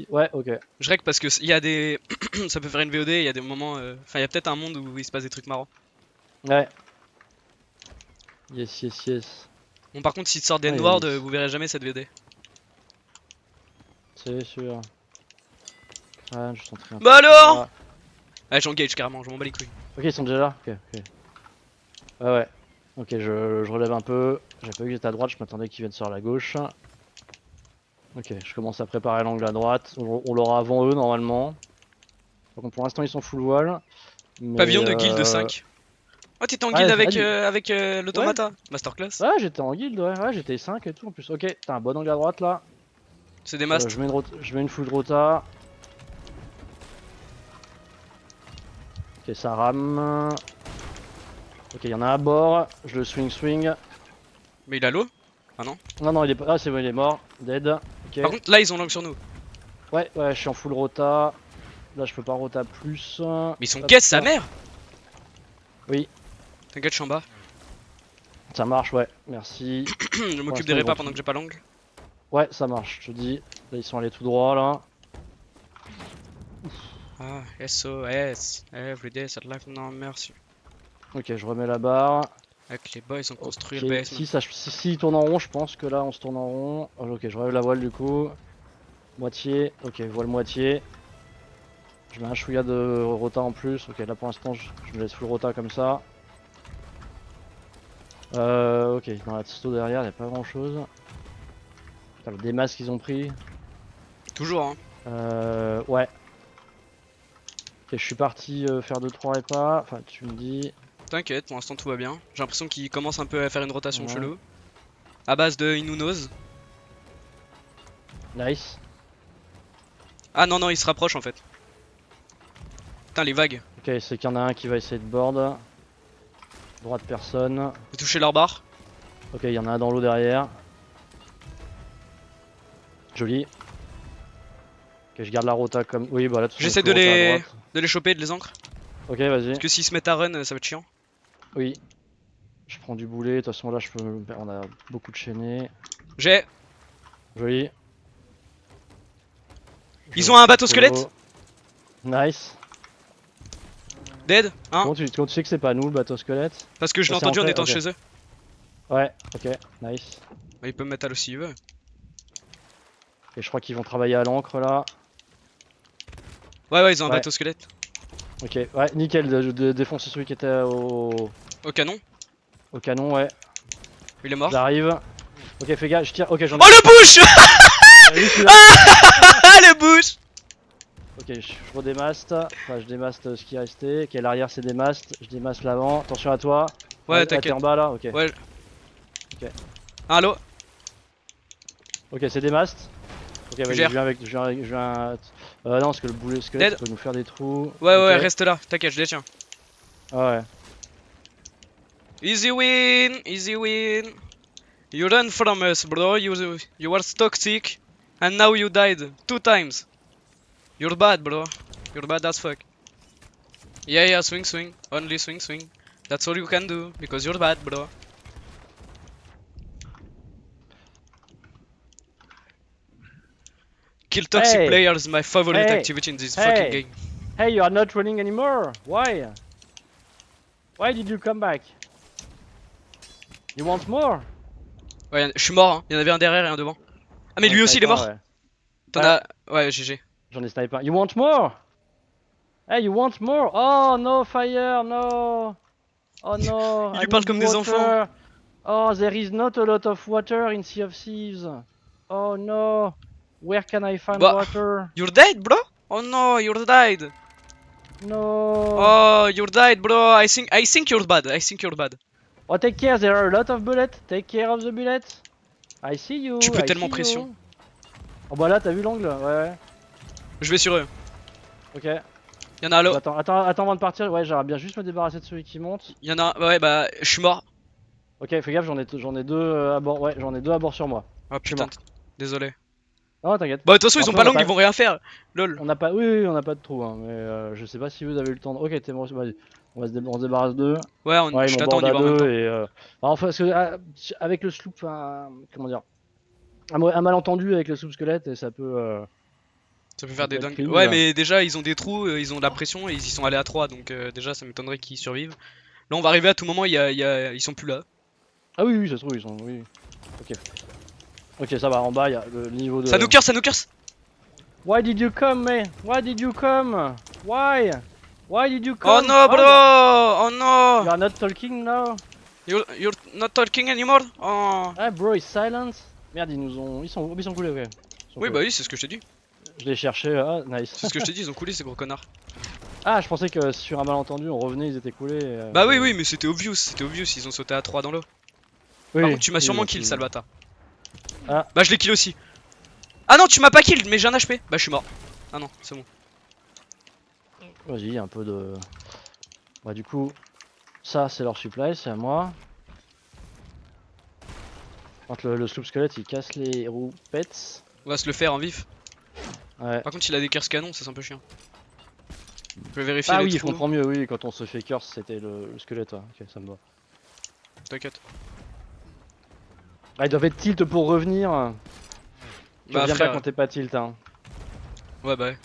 Ouais, ok. Je règle parce que il y a des. Ça peut faire une VOD, il y a des moments. Enfin, il y a peut-être un monde où il se passe des trucs marrants. Ouais. Yes, yes, yes. Bon, par contre, si tu sors Ouais, d'Endward, vous verrez jamais cette VOD. c'est sûr. Crâne, je tenterai un peu Bah alors! ça. Ouais, j'engage carrément, je m'en bats les couilles. Ok, ils sont déjà là. Ok, ok. Ouais, ouais. Ok, je relève un peu. J'avais pas vu que j'étais à droite, je m'attendais qu'ils viennent sur la gauche. Ok, je commence à préparer l'angle à droite. On l'aura avant eux normalement. Par contre, pour l'instant, ils sont full wall. Mais Pavillon de guild 5. Oh, t'étais en guild Ouais, avec, avec ouais, l'automata. Masterclass. ouais, j'étais en guild, ouais, j'étais 5 et tout en plus. Ok, t'as un bon angle à droite là. C'est des mastes. Je mets une full rota. Ok, ça rame. Ok, il y en a un à bord. Je le swing. Mais il a l'eau? Ah non. Non, non, il est pas. Ah, c'est bon, il est mort. Dead. Ok. Par contre, là, ils ont l'angle sur nous. Ouais, ouais, je suis en full rota. Là, je peux pas rota plus. Mais ils sont Hop. guess sa mère! Oui, T'inquiète, je suis en bas. ça marche, ouais. Merci. Je Pour m'occupe des l'instant, ils vont repas tout. pendant que j'ai pas l'angle. Ouais, ça marche, je te dis. Là, ils sont allés tout droit là. Ah, SOS. Every day, that life, non, merci. Ok, je remets la barre. Avec les boys, on construit Ok, le basement. si il tourne en rond, je pense que là on se tourne en rond. Oh, ok, je relève la voile du coup. Moitié, ok, voile moitié. Je mets un chouïa de rota en plus. Ok, là pour l'instant, je me laisse full rota comme ça. Ok, dans la testo derrière, y a pas grand chose. Des masques qu'ils ont pris. Toujours, hein. Ouais. Ok, je suis parti faire 2-3 repas. Enfin, tu me dis. T'inquiète, pour l'instant tout va bien. J'ai l'impression qu'ils commencent un peu à faire une rotation Ouais. chelou. À base de Inunos. Nice. Ah non, non, ils se rapprochent en fait. Putain, les vagues. Ok, c'est qu'il y en a un qui va essayer de board. Droite personne. J'ai touché leur barre. Ok, il y en a un dans l'eau derrière. Joli. Ok, je garde la rota comme. Oui, bah là, de toute façon, on est J'essaie full rota à droite. de les choper et de les ancres. Ok, vas-y. Parce que s'ils se mettent à run, ça va être chiant. Oui. Je prends du boulet. De toute façon, là, je peux. On a beaucoup de chaînés. J'ai. Joli. Ils Je ont un prends bateau squelette. solo. Nice. Dead. Hein. Comment tu sais que c'est pas nous le bateau squelette? Parce que je Ça l'ai c'est entendu en ancré? étant Ok. chez eux. Ouais, ok, nice. Bah, ils peuvent me mettre à l'eau s'ils veulent. Et je crois qu'ils vont travailler à l'encre là. Ouais, ouais, ils ont un Ouais, bateau squelette. ok. Ouais, nickel. De défoncer celui qui était Au canon. au canon, ouais. Il est mort. J'arrive. Ok, fais gaffe, je tire. Ok, j'en ai. Oh le bush. T'as vu celui-là? Ah le bush. Ok, je redémaste. Enfin, je démaste ce qui est resté. Ok, l'arrière c'est démaste. Je démaste l'avant. Attention à toi. Ouais, Ah, t'es t'inquiète. en bas là? Ok. Ouais. Ok. Allô. Ok, c'est démaste. Ok, Tu vas-y, je gères. viens avec. Je viens. Non, parce que le boulet squelette il Dead. peut nous faire des trous. Ouais, Ok. ouais, reste là. T'inquiète, je les tiens. Ah ouais. Easy win. Easy win. You ran from us, bro. You were toxic. And now you died 2 times. You're bad, bro. You're bad as fuck. Yeah, yeah, swing, swing. Only swing, swing. That's all you can do. Because you're bad, bro. Kill toxic Hey! players is my favorite Hey! activity in this fucking Hey! game. Hey, you are not running anymore! Why? Why did you come back? You want more? Ouais, je suis mort, hein. Il y en avait un derrière et un devant. Ah, mais J'en ai lui aussi il est snipe un, mort. ouais. T'en Ouais, as. Ouais, GG. j'en ai snipe un. You want more? Hey, you want more? Oh no, fire, no! Oh no, Il I lui parle need comme des enfants. water! Oh, there is not a lot of water in Sea of Thieves. Oh no, where can I find Bah, water? you're dead, bro? Oh no, you're died. No! Oh, you're died, bro. I think you're bad. I think you're bad. Oh, take care, there are a lot of bullets. Take care of the bullets. I see Tu you, peux I tellement see pression. you. Oh bah là, t'as vu l'angle? Ouais, ouais. Je vais sur eux. Ok. Il y en a à l'eau. Attends avant de partir. Ouais, j'aimerais bien juste me débarrasser de celui qui monte. Il y en a. Ouais, bah, je suis mort. Ok, fais gaffe, j'en ai deux à bord. Ouais, j'en ai deux à bord sur moi. Oh Je suis putain, mort. désolé. Non, t'inquiète. Bah, de toute façon, Bon, ils ont après, pas l'angle, ils vont rien faire. Lol. on n'a pas, oui, oui, on n'a pas de trou, hein, mais je sais pas si vous avez eu le temps. Ok, t'es mort. Vas-y, on se débarrasse d'eux. Ouais, Ouais, ils je m'ont t'attends, on board y à va en même deux temps. et. Enfin, parce que avec le sloop, comment dire, un malentendu avec le sloop squelette et ça peut. Ça peut faire des peut être dingues. clean, Ouais, là. mais déjà, ils ont des trous, ils ont de la pression et ils y sont allés à 3, donc déjà, ça m'étonnerait qu'ils survivent. Là, on va arriver à tout moment, ils sont plus là. Ah oui, oui, ça se trouve, ils sont. Oui. Ok. Ok, ça va, en bas, il y a le niveau Ça de. nous curse, ça nous curse! Why did you come, man? Why did you come? Why? Why did you Oh come? no, Oh, bro! Oh you no! are not talking now? You're not talking anymore? Oh. Ah, bro, is silent? Merde, ils sont coulés, ouais. Ils sont Oui, bah coulés. oui, c'est ce que je t'ai dit. Je l'ai cherché, ah, nice. C'est ce que je t'ai dit, ils ont coulé ces gros connards. Ah, je pensais que sur un malentendu, on revenait, ils étaient coulés. Bah oui, oui, mais c'était obvious, ils ont sauté à 3 dans l'eau. Par Oui, contre, tu m'as oui, sûrement bon, kill, c'est- Salvata. Ah. Bah je l'ai kill aussi. Ah non, tu m'as pas kill, mais j'ai un HP. Bah je suis mort. Ah non, c'est bon. Vas-y, un peu de. Bah, du coup, ça, c'est leur supply, c'est à moi. Quand le sloop squelette il casse les roupettes. On va se le faire en vif. Ouais. Par contre, il a des curse canons, c'est un peu chiant. Je vais vérifier Ah les oui, je trous. comprends mieux, oui, quand on se fait curse, c'était le squelette, ouais. Ok, ça me va. T'inquiète. Ah, ils doivent être tilt pour revenir. Tu Bah reviens pas frère. quand t'es pas tilt, hein. Ouais, bah ouais.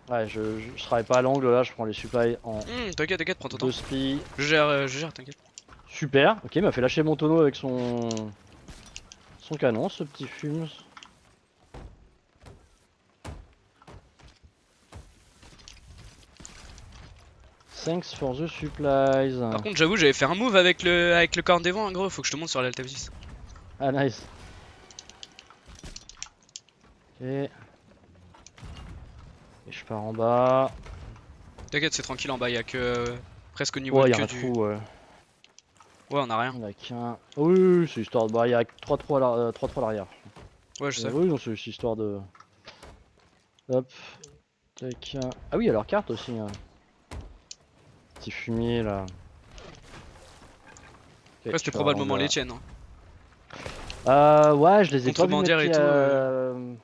Ouais, je travaille pas à l'angle là, je prends les supplies en T'inquiète, t'inquiète, prends ton temps. 2 spi. Je gère, t'inquiète. Super, ok, il m'a fait lâcher mon tonneau avec son canon, ce petit fume. Thanks for the supplies. Par contre, j'avoue, j'avais fait un move avec le corne des vents, hein, gros. Faut que je te montre sur l'Alta 6. Ah, nice. Ok. Et je pars en bas. T'inquiète, c'est tranquille en bas, y'a que presque au niveau Ouais, de y'a queue un du. trou, ouais. Ouais, on a rien. Il y en a qu'un. Oh, oui, oui, oui, c'est histoire de. Bah, il y a 3 trous à l'arrière. Ouais, je sais. Oui, non, c'est juste histoire de. Hop. Tac. Ah oui, il y a leur carte aussi. Hein. Petit fumier là. Ok, Ouais, je c'était peux avoir probablement là. les tiennes. Hein. Ouais, je les ai pas vu mettre Contrebandière et pied tout,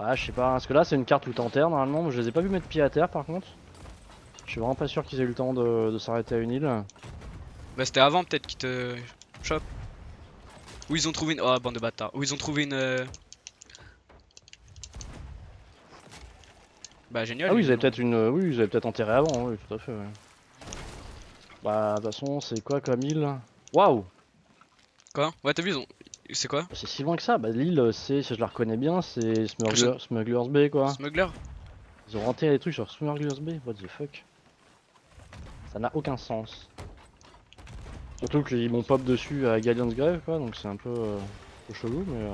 Ouais, je sais pas, parce que là c'est une carte où t'enterres normalement, mais je les ai pas vu mettre pied à terre par contre. Je suis vraiment pas sûr qu'ils aient eu le temps de s'arrêter à une île. Bah, c'était avant peut-être qu'ils te chopent. Ou ils ont trouvé une. Oh, bande de bâtards. Ou ils ont trouvé une. Bah, génial. Ah oui, ils ils avaient l'ont- peut-être une. Oui, ils avaient peut-être enterré avant, oui, tout à fait, ouais. Bah, de toute façon, c'est quoi comme île? Waouh! Quoi? Ouais, t'as vu, ils ont. C'est quoi? C'est si loin que ça? Bah, l'île, c'est, si je la reconnais bien, c'est Je- Smuggler's Bay quoi. Smuggler? Ils ont enterré des trucs sur Smuggler's Bay, what the fuck? Ça n'a aucun sens. Surtout qu'ils m'ont pop dessus à Galleon's Grave quoi, donc c'est un peu chelou, mais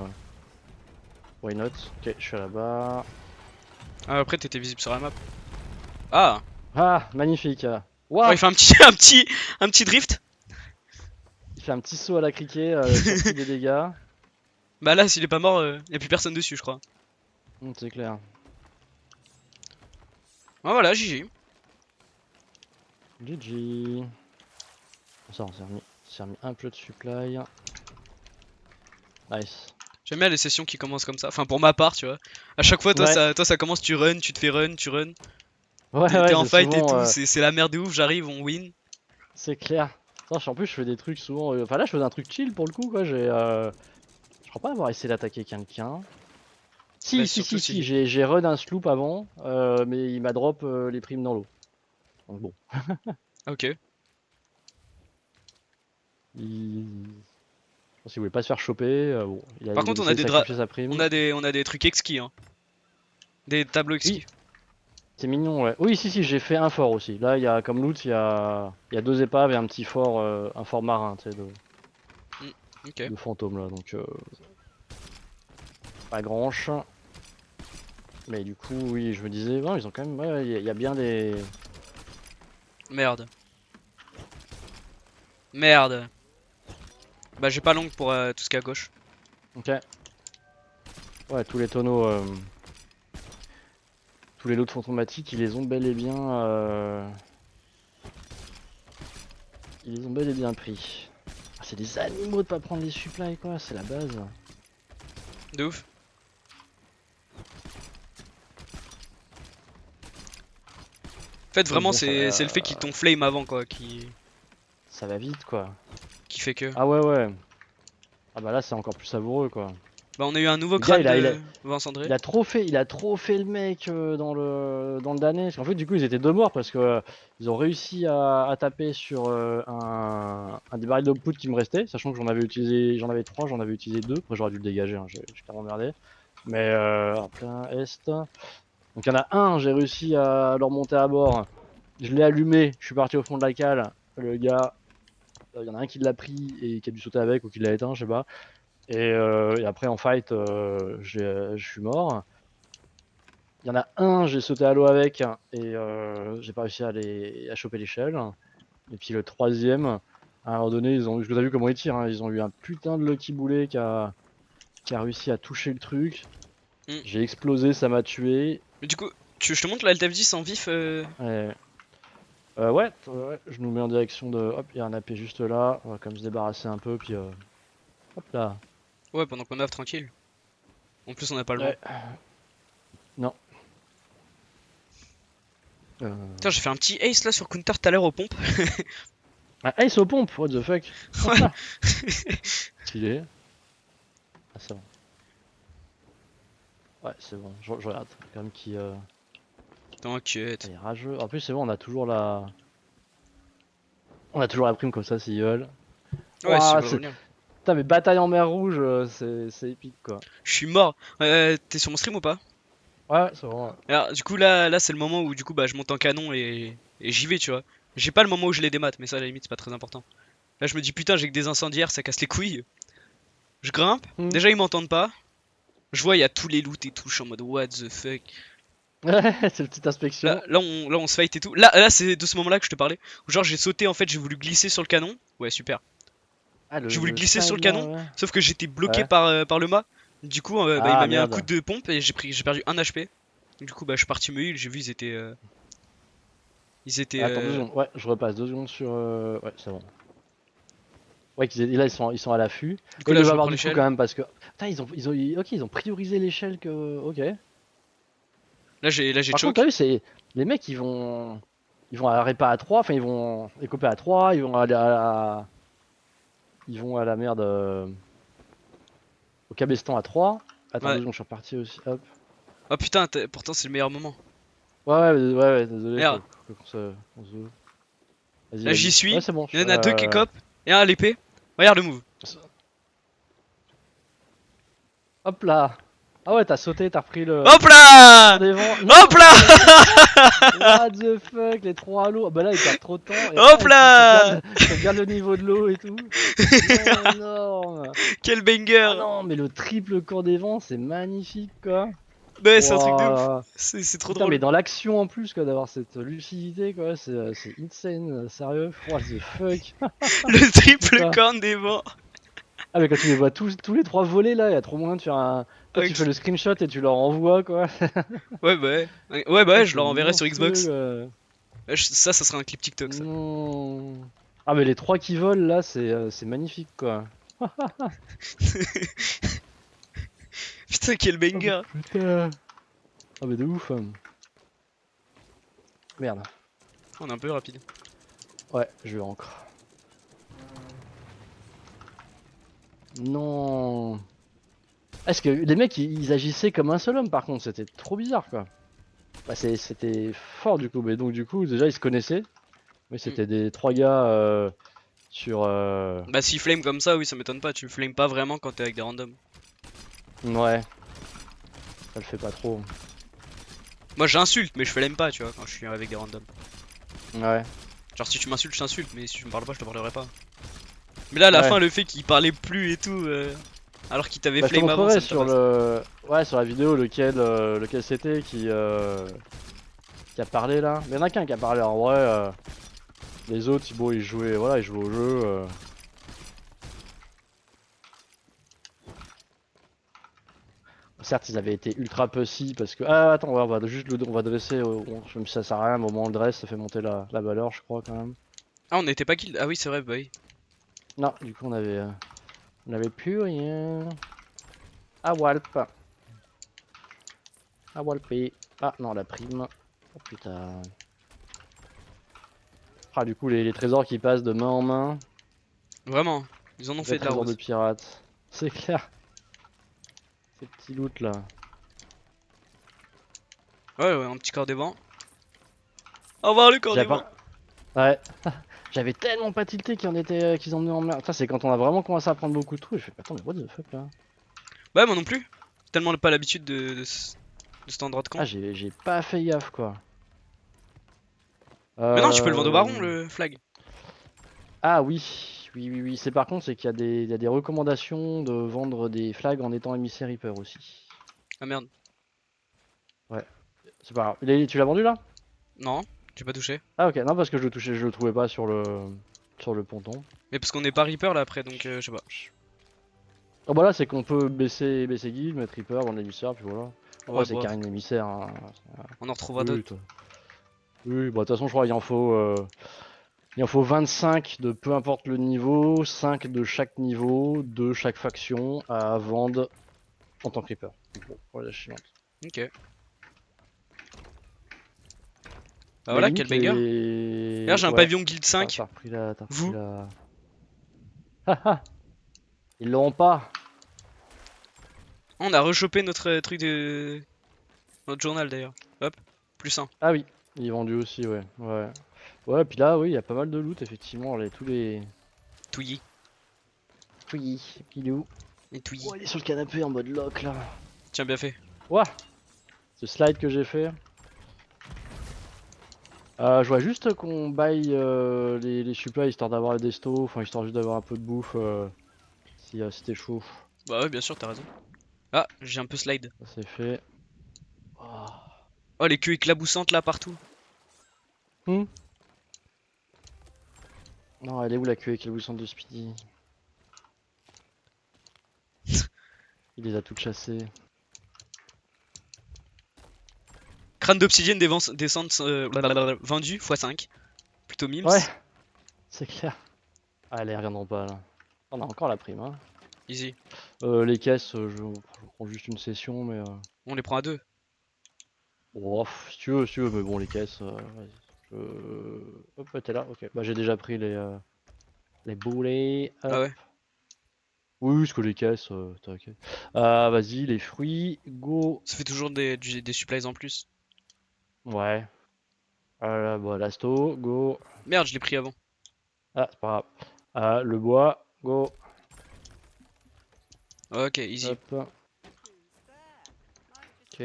why not? Ok, je suis là-bas. Ah, après, t'étais visible sur la map. Ah! Ah, magnifique! Oh, Waouh! il fait un petit drift. Il fait un petit saut à la criquet, sortie des dégâts. Bah, là, s'il est pas mort, y a plus personne dessus, je crois. C'est clair. Ah, voilà, GG. GG. Ça, on s'est remis un peu de supply. Nice. J'aime bien les sessions qui commencent comme ça. Enfin, pour ma part, tu vois. À chaque fois, Ouais, ça commence, tu run, tu te fais run, tu run. ouais, T'es ouais, en c'est fight et souvent. tout, c'est la merde de ouf, j'arrive, on win. C'est clair. En plus, je fais des trucs souvent. Enfin, là, je faisais un truc chill pour le coup, quoi. Je crois pas avoir essayé d'attaquer quelqu'un. Bah, Si, surtout si. j'ai run un sloop avant, mais il m'a drop les primes dans l'eau. Donc bon. Ok. Je pense qu'il voulait pas se faire choper. Bon, Par il a contre, on a décidé des de sacrifier sa prime. on a des trucs exquis, hein. Des tableaux exquis. Oui, c'est mignon, ouais. Oui, si, j'ai fait un fort aussi. Là, il y a comme loot, il y a 2 épaves et un petit fort, un fort marin, tu sais, Ok. de fantôme là. Donc, pas granche. Mais du coup, oui, je me disais, non, ils ont quand même, ouais, il y a bien des. Merde. Merde. Bah, j'ai pas longue pour tout ce qui est à gauche. Ok. Ouais, tous les tonneaux, tous les lots fantomatiques, ils les ont bel et bien, ils les ont bel et bien pris. Ah, c'est des animaux de pas prendre les supplies, quoi. C'est la base. De ouf. En fait, vraiment, Bon, c'est le fait qu'ils t'ont flame avant, quoi, ça va vite, quoi. qui fait que. Ah ouais, ouais. Ah bah là, c'est encore plus savoureux, quoi. Bah, on a eu un nouveau Le gars, crâne il a, il a, de Vincent Drey. il a trop fait le mec dans le damné. Parce qu'en fait, du coup, ils étaient deux morts parce que ils ont réussi à taper sur un des barils d'output qui me restait, sachant que j'en avais trois, j'en avais utilisé deux. Après, j'aurais dû le dégager, hein, j'ai carrément merdé. Mais en plein est. Donc, il y en a un, j'ai réussi à le remonter à bord. Je l'ai allumé, je suis parti au fond de la cale. Le gars, il y en a un qui l'a pris et qui a dû sauter avec ou qui l'a éteint, je sais pas. Et après en fight, je suis mort. Il y en a un, j'ai sauté à l'eau avec et j'ai pas réussi à choper l'échelle. Et puis le troisième, à un moment donné, je vous ai vu comment ils tirent, hein, ils ont eu un putain de Lucky Boulet qui a réussi à toucher le truc. Hmm. J'ai explosé, ça m'a tué. Mais du coup, je te montre la LTF10 en vif. Ouais, ouais, je nous mets en direction de. Hop, il y a un AP juste là. On va comme se débarrasser un peu, puis hop là. Ouais, pendant qu'on ave tranquille. En plus, on n'a pas le vent. Ouais, non. Putain, j'ai fait un petit ace là sur counter tout à l'heure aux pompes. Ah, Ace aux pompes, what the fuck? Ouais. Stylé. Ah, c'est bon. Ouais, c'est bon, je regarde. Quand même qui T'inquiète. est rageux. En plus, c'est bon, on a toujours la. On a toujours la prime comme ça s'ils veulent. Ouais, si tu Ouah, veux revenir. Putain, mais bataille en mer rouge, c'est épique quoi. Je suis mort. T'es sur mon stream ou pas? Ouais, c'est bon. Alors, du coup, là c'est le moment où du coup, bah, je monte en canon et j'y vais, tu vois. J'ai pas le moment où je les démat, mais ça, à la limite, c'est pas très important. Là, je me dis, putain, j'ai que des incendiaires, ça casse les couilles. Je grimpe. Hmm. Déjà, ils m'entendent pas. Je vois, il y a tous les loots et tout. Je suis en mode, what the fuck. Ouais, c'est une petite inspection. Là, on se fight et tout. Là, c'est de ce moment-là que je te parlais. Où genre, j'ai sauté, en fait, j'ai voulu glisser sur le canon. Ouais, super. Ah, J'ai voulu le glisser sur le snipe là, canon, ouais. sauf que j'étais bloqué Ouais. par le mât. Du coup, bah, il Ah m'a mis un coup merde. de pompe et j'ai perdu 1 HP. Du coup, bah, je suis parti me heal. J'ai vu, ils étaient. Attends 2 secondes. Ouais, je repasse 2 secondes sur. Ouais, c'est bon. Ouais, là ils sont à l'affût. Du Et coup, ils là, doivent je avoir reprends du coup l'échelle. quand même parce que. Putain, ok, ils ont priorisé l'échelle que. Ok. Là, j'ai Par contre, t'as choke. vu, c'est. Les mecs, ils vont. Ils vont à répa à 3, enfin ils vont écoper à 3, ils vont ils vont à la merde au cabestan à 3. Attends Ouais. 2 secondes, je suis reparti aussi. Hop. Oh putain, pourtant, c'est le meilleur moment. Ouais, désolé, Regarde, qu'on se. Vas-y, là, j'y vas-y. Ouais, suis. c'est bon. Il y en a deux qui copent et un à l'épée. Regarde le move. Hop là. Ah ouais, t'as sauté, t'as repris le. Hop là! Des vents. Hop Non, là! what the fuck, les trois à l'eau. Bah là, ils perdent trop de temps. Hop Et puis là! ils sauvent bien le niveau de l'eau et tout. Non, énorme. Quel Ah banger! non, mais le triple corps des vents, c'est magnifique quoi. Ouais, c'est un truc de ouf. Wow. C'est trop Putain, mais drôle. dans l'action en plus, quoi, d'avoir cette lucidité, quoi, c'est insane, sérieux. What the fuck. Le triple Putain. corne des vents. Ah, mais quand tu les vois tous les trois voler là, il y a trop moyen de faire un. Toi, tu fais Avec- le screenshot et tu leur envoies, quoi. Ouais, bah ouais. Ouais, bah ouais, je C'est leur enverrai sur monstrueux, Xbox. quoi. Ça sera un clip TikTok, ça. Non. Ah, mais les trois qui volent là, c'est magnifique, quoi. Putain, quel Oh, mais banger. putain. Ah, mais de ouf. Merde. On est un peu rapide. Ouais, je vais encore. Non. Est-ce que les mecs ils agissaient comme un seul homme par contre, c'était trop bizarre quoi. Bah, c'était fort du coup, mais donc du coup déjà ils se connaissaient. Mais Mm. c'était des trois gars sur. Bah, si flame comme ça, oui, ça m'étonne pas. Tu flames pas vraiment quand t'es avec des randoms. Ouais, ça le fait pas trop. Moi, j'insulte, mais je flame pas, tu vois, quand je suis avec des randoms. Ouais. Genre, si tu m'insultes, je t'insulte, mais si tu me parles pas, je te parlerai pas. Mais là, à la Ouais. fin, le fait qu'il parlait plus et tout, alors qu'il t'avait Bah, je te flame avant, ça montrerai me sur tabasse. ouais, sur la vidéo lequel c'était qui a parlé là. Mais il y en a qu'un qui a parlé en vrai. Les autres, bon, ils jouaient, voilà, ils jouaient au jeu. Certes, ils avaient été ultra pussy parce que. Ah, attends, ouais, on va dresser. Même si ça sert à rien, au moment où on le dresse, ça fait monter la valeur, je crois, quand même. Ah, on n'était pas kill. Ah oui, c'est vrai, bah oui. Non, du coup, on avait plus rien. Ah, Walp. Ah, Walpé. Ah, non, la prime. Oh putain. Ah, du coup, les trésors qui passent de main en main. Vraiment, ils en ont Vrai fait de la trésor de rose. pirate. C'est clair. ces petits loots là. Ouais, ouais, un petit corps des vents. Au revoir le corps des J'avais vents. pas... Ouais. J'avais tellement pas tilté qu'ils emmenaient en mer. Putain, c'est quand on a vraiment commencé à prendre beaucoup de trous. Je fais attends, mais what the fuck là? Ouais, moi non plus. Tellement pas l'habitude de cet endroit de Ah, camp. j'ai pas fait gaffe quoi. Mais non, tu peux le vendre au baron, Euh... le flag. Ah oui, oui. C'est par contre, c'est qu'il y a il y a des recommandations de vendre des flags en étant émissaire Reaper aussi. Ah merde. Ouais, c'est pas grave. Tu l'as vendu là? Non, j'ai pas touché. Ah ok, non parce que je le touchais, je le trouvais pas sur le ponton. Mais parce qu'on est pas Reaper là après, donc je sais pas. Ah bah là c'est qu'on peut baisser guild, mettre Reaper, vendre l'émissaire, puis voilà. Après Ouais, c'est bof. carrément l'émissaire. Hein. On en retrouvera Oui, d'autres. toi. Oui, bah de toute façon je crois il en faut 25 de peu importe le niveau, 5 de chaque niveau, de chaque faction à vendre en tant que Reaper. Bon, voilà, chiante. Ok. Bah Mais voilà, quel limite banger. Regarde, les... j'ai un Ouais. pavillon guild Ah, 5. t'as repris Vous. la... Haha. Ils l'auront pas. On a rechopé notre truc de. Notre journal d'ailleurs. Hop, plus un. Ah oui, ils vendus aussi, ouais. Ouais. Ouais, puis là, oui, il y a pas mal de loot, effectivement. Tous les... Touillis. Oui, pilou. Et touillis. Oh, il est sur le canapé en mode lock, là. Tiens, bien fait. Ouah, ce slide que j'ai fait. Je vois juste qu'on baille les supplies, histoire d'avoir des stos, enfin, histoire juste d'avoir un peu de bouffe, si t'es chaud. Bah ouais, bien sûr, t'as raison. Ah, j'ai un peu slide. Ça, c'est fait. Oh. Oh, les queues éclaboussantes là partout. Hmm. Non, elle est où la queue avec les boussons de Speedy? Il les a toutes chassées. Crâne d'obsidienne descente vendu x5. Plutôt mims. Ouais, c'est clair. Ah, les reviendront pas là. On a encore la prime, hein. Easy. Les caisses, je prends juste une session, mais. On les prend à deux. Oh, si tu veux, mais bon, les caisses. Vas-y. Hop, ouais, t'es là, ok. Bah, j'ai déjà pris les boulets. Ah Hop. ouais. Oui, parce que les caisses, t'inquiète. Vas-y, les fruits, go. Ça fait toujours des supplies en plus. Ouais. Bon, l'asto, go. Merde, je l'ai pris avant. Ah, c'est pas grave. Le bois, go. Ok, easy. Hop. Ok,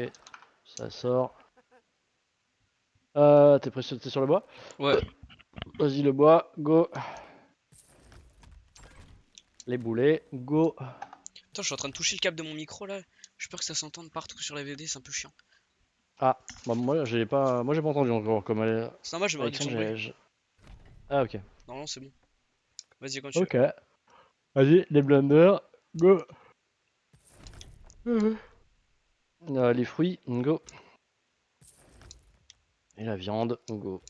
ça sort. T'es sur le bois? Ouais. Vas-y, le bois, go. Les boulets, go. Attends, je suis en train de toucher le câble de mon micro là. J'ai peur que ça s'entende partout sur la VD, c'est un peu chiant. Ah, bah moi j'ai pas entendu encore comme C'est normal, je me réduction Alexandre, de bruit. Ah ok. Normalement, c'est bon. Vas-y, quand tu veux. Ok. Vas-y, les blenders, go. Les fruits, go. Et la viande, go.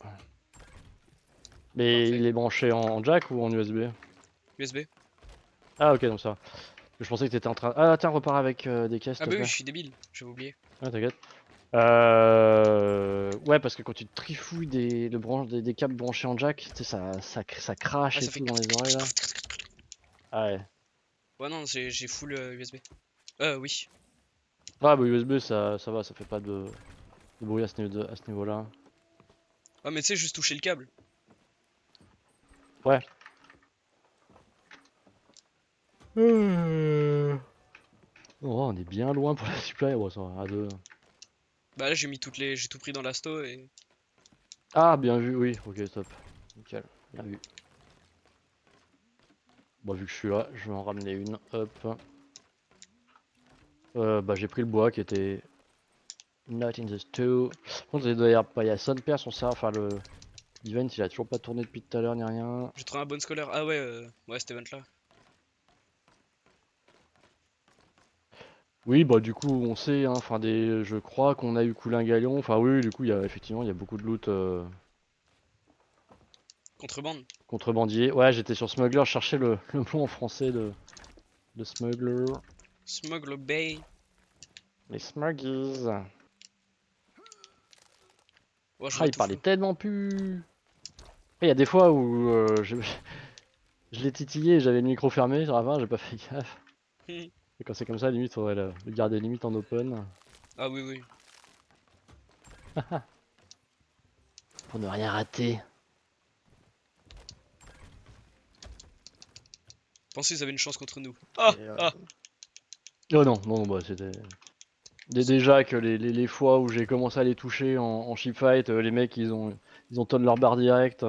Mais Parfait. il est branché en jack ou en USB? USB. Ah ok, donc ça. Je pensais que t'étais en train. Ah tiens, repars avec des caisses, Ah s'il te bah oui, plaît. je suis débile. J'avais oublié. Ah t'inquiète. Ouais, parce que quand tu trifouilles des câbles branchés en jack, tu sais, ça Ah, crache et ça fait. tout dans les oreilles là. Ah ouais. Ouais, non, j'ai full USB. Oui. Ah bah USB ça va, ça fait pas de bruit à ce niveau-là. Ah, mais tu sais, juste toucher le câble. Ouais. Oh, on est bien loin pour la supply, bon, ça va, à deux. Bah là, j'ai tout pris dans la sto et. Ah, bien vu, oui, ok, top. Nickel, bien vu. Bon, vu que je suis là, je vais en ramener une, hop. Bah, j'ai pris le bois qui était not in the stew. Par contre, il y a Sunper sur ça, enfin, l'event, il a toujours pas tourné depuis tout à l'heure, ni rien. J'ai trouvé un bon scholar. Ah ouais, ouais, cet event là. Oui, bah, du coup, on sait, hein, enfin, je crois qu'on a eu Coulin Galion. Enfin, oui, du coup, effectivement, il y a beaucoup de loot. Contrebande. Contrebandier. Ouais, j'étais sur Smuggler, je cherchais le mot en français de Smuggler. Smuggle Bay. Les Smuggies. Ouais, Ah, j'aurais il tout parlait flou. tellement plus. Il y a des fois où je l'ai titillé et j'avais le micro fermé sur la fin, j'ai pas fait gaffe. Et quand c'est comme ça, limite, faudrait le garder limite en open. Ah oui, oui. Pour ne rien rater. Pensez qu'ils avaient une chance contre nous. Et, Ah, ah. Oh non, non, bah c'était. Déjà que les fois où j'ai commencé à les toucher en chipfight, les mecs ils ont tonne leur barre direct.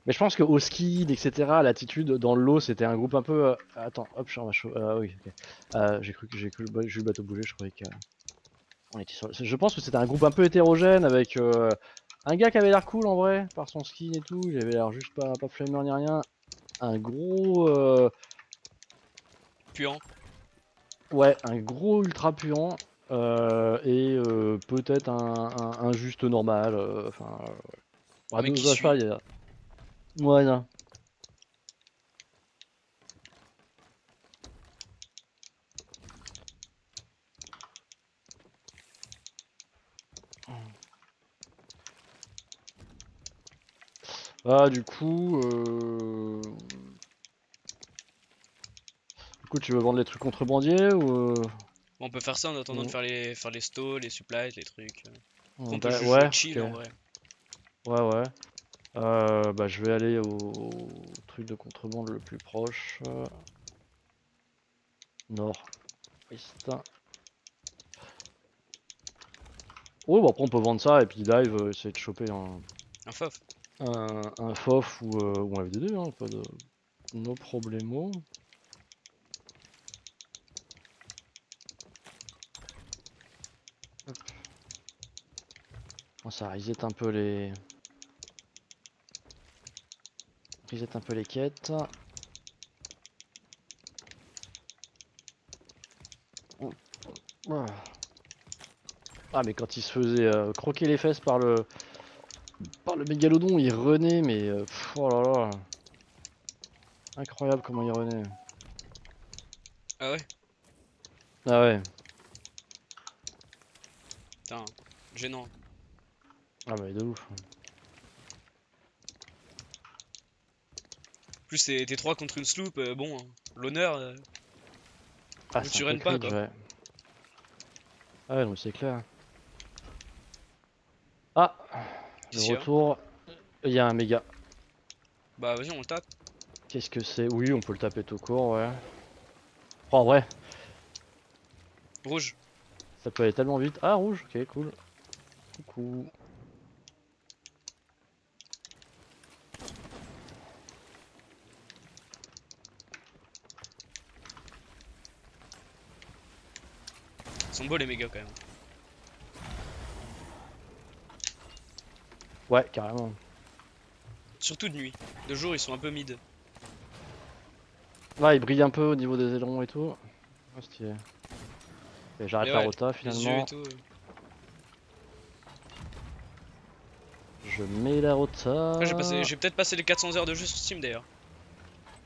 Mais je pense que au ski, etc., à l'attitude dans le lot, c'était un groupe un peu. Attends, hop, je suis en vache. Oui, ok. J'ai eu le bateau bouger, je croyais que. On était sur... Je pense que c'était un groupe un peu hétérogène avec un gars qui avait l'air cool en vrai, par son skin et tout. Il avait l'air juste pas flammer ni rien. Un gros. Puant. Ouais, un gros ultra puant. Et peut-être un juste normal. Enfin. Un mec qui Je sais pas, suit. il y a. Ouais, non. Ah, du coup. Du coup, tu veux vendre les trucs contrebandiers ou. Bon, on peut faire ça en attendant de ou- faire les stalls, les supplies, les trucs. Après, on peut Ouais, juste jouer ouais, chill ok. en vrai. Ouais, ouais. Bah, je vais aller au truc de contrebande le plus proche. Nord. Est. Ouais, bah après on peut vendre ça et puis dive, essayer de choper Un fauve. un FOF ou un FDD, hein, pas de. No problemo. Hop. Oh, ça reset un peu les. Reset un peu les quêtes. Ah. Ah, mais quand il se faisait croquer les fesses par le mégalodon, il renaît, mais oh là là, incroyable comment il renaît. Ah ouais? Ah ouais, Putain, gênant. ah bah de ouf. En plus, t'es 3 contre une sloop, bon, hein, l'honneur, Ah, ne c'est tu un peu rennes pas cringe, quoi. ouais. Ah ouais, non, c'est clair. Ah, de Qu'est-ce qu'il y a? retour, il y a un méga. Bah vas-y, on le tape. Qu'est-ce que c'est? Oui, on peut le taper tout court, ouais. Oh, en vrai, Rouge. ça peut aller tellement vite. Ah, rouge, ok, cool. Coucou. Ils sont beaux les mégas quand même. Ouais, carrément. Surtout de nuit. De jour, ils sont un peu mid. Ouais, il brille un peu au niveau des ailerons et tout. Ah, stylé. Et Mais j'arrête la ouais, rota les yeux et finalement. tout. Je mets la Après, rota. j'ai peut-être passé les 400 heures de jeu sur Steam d'ailleurs.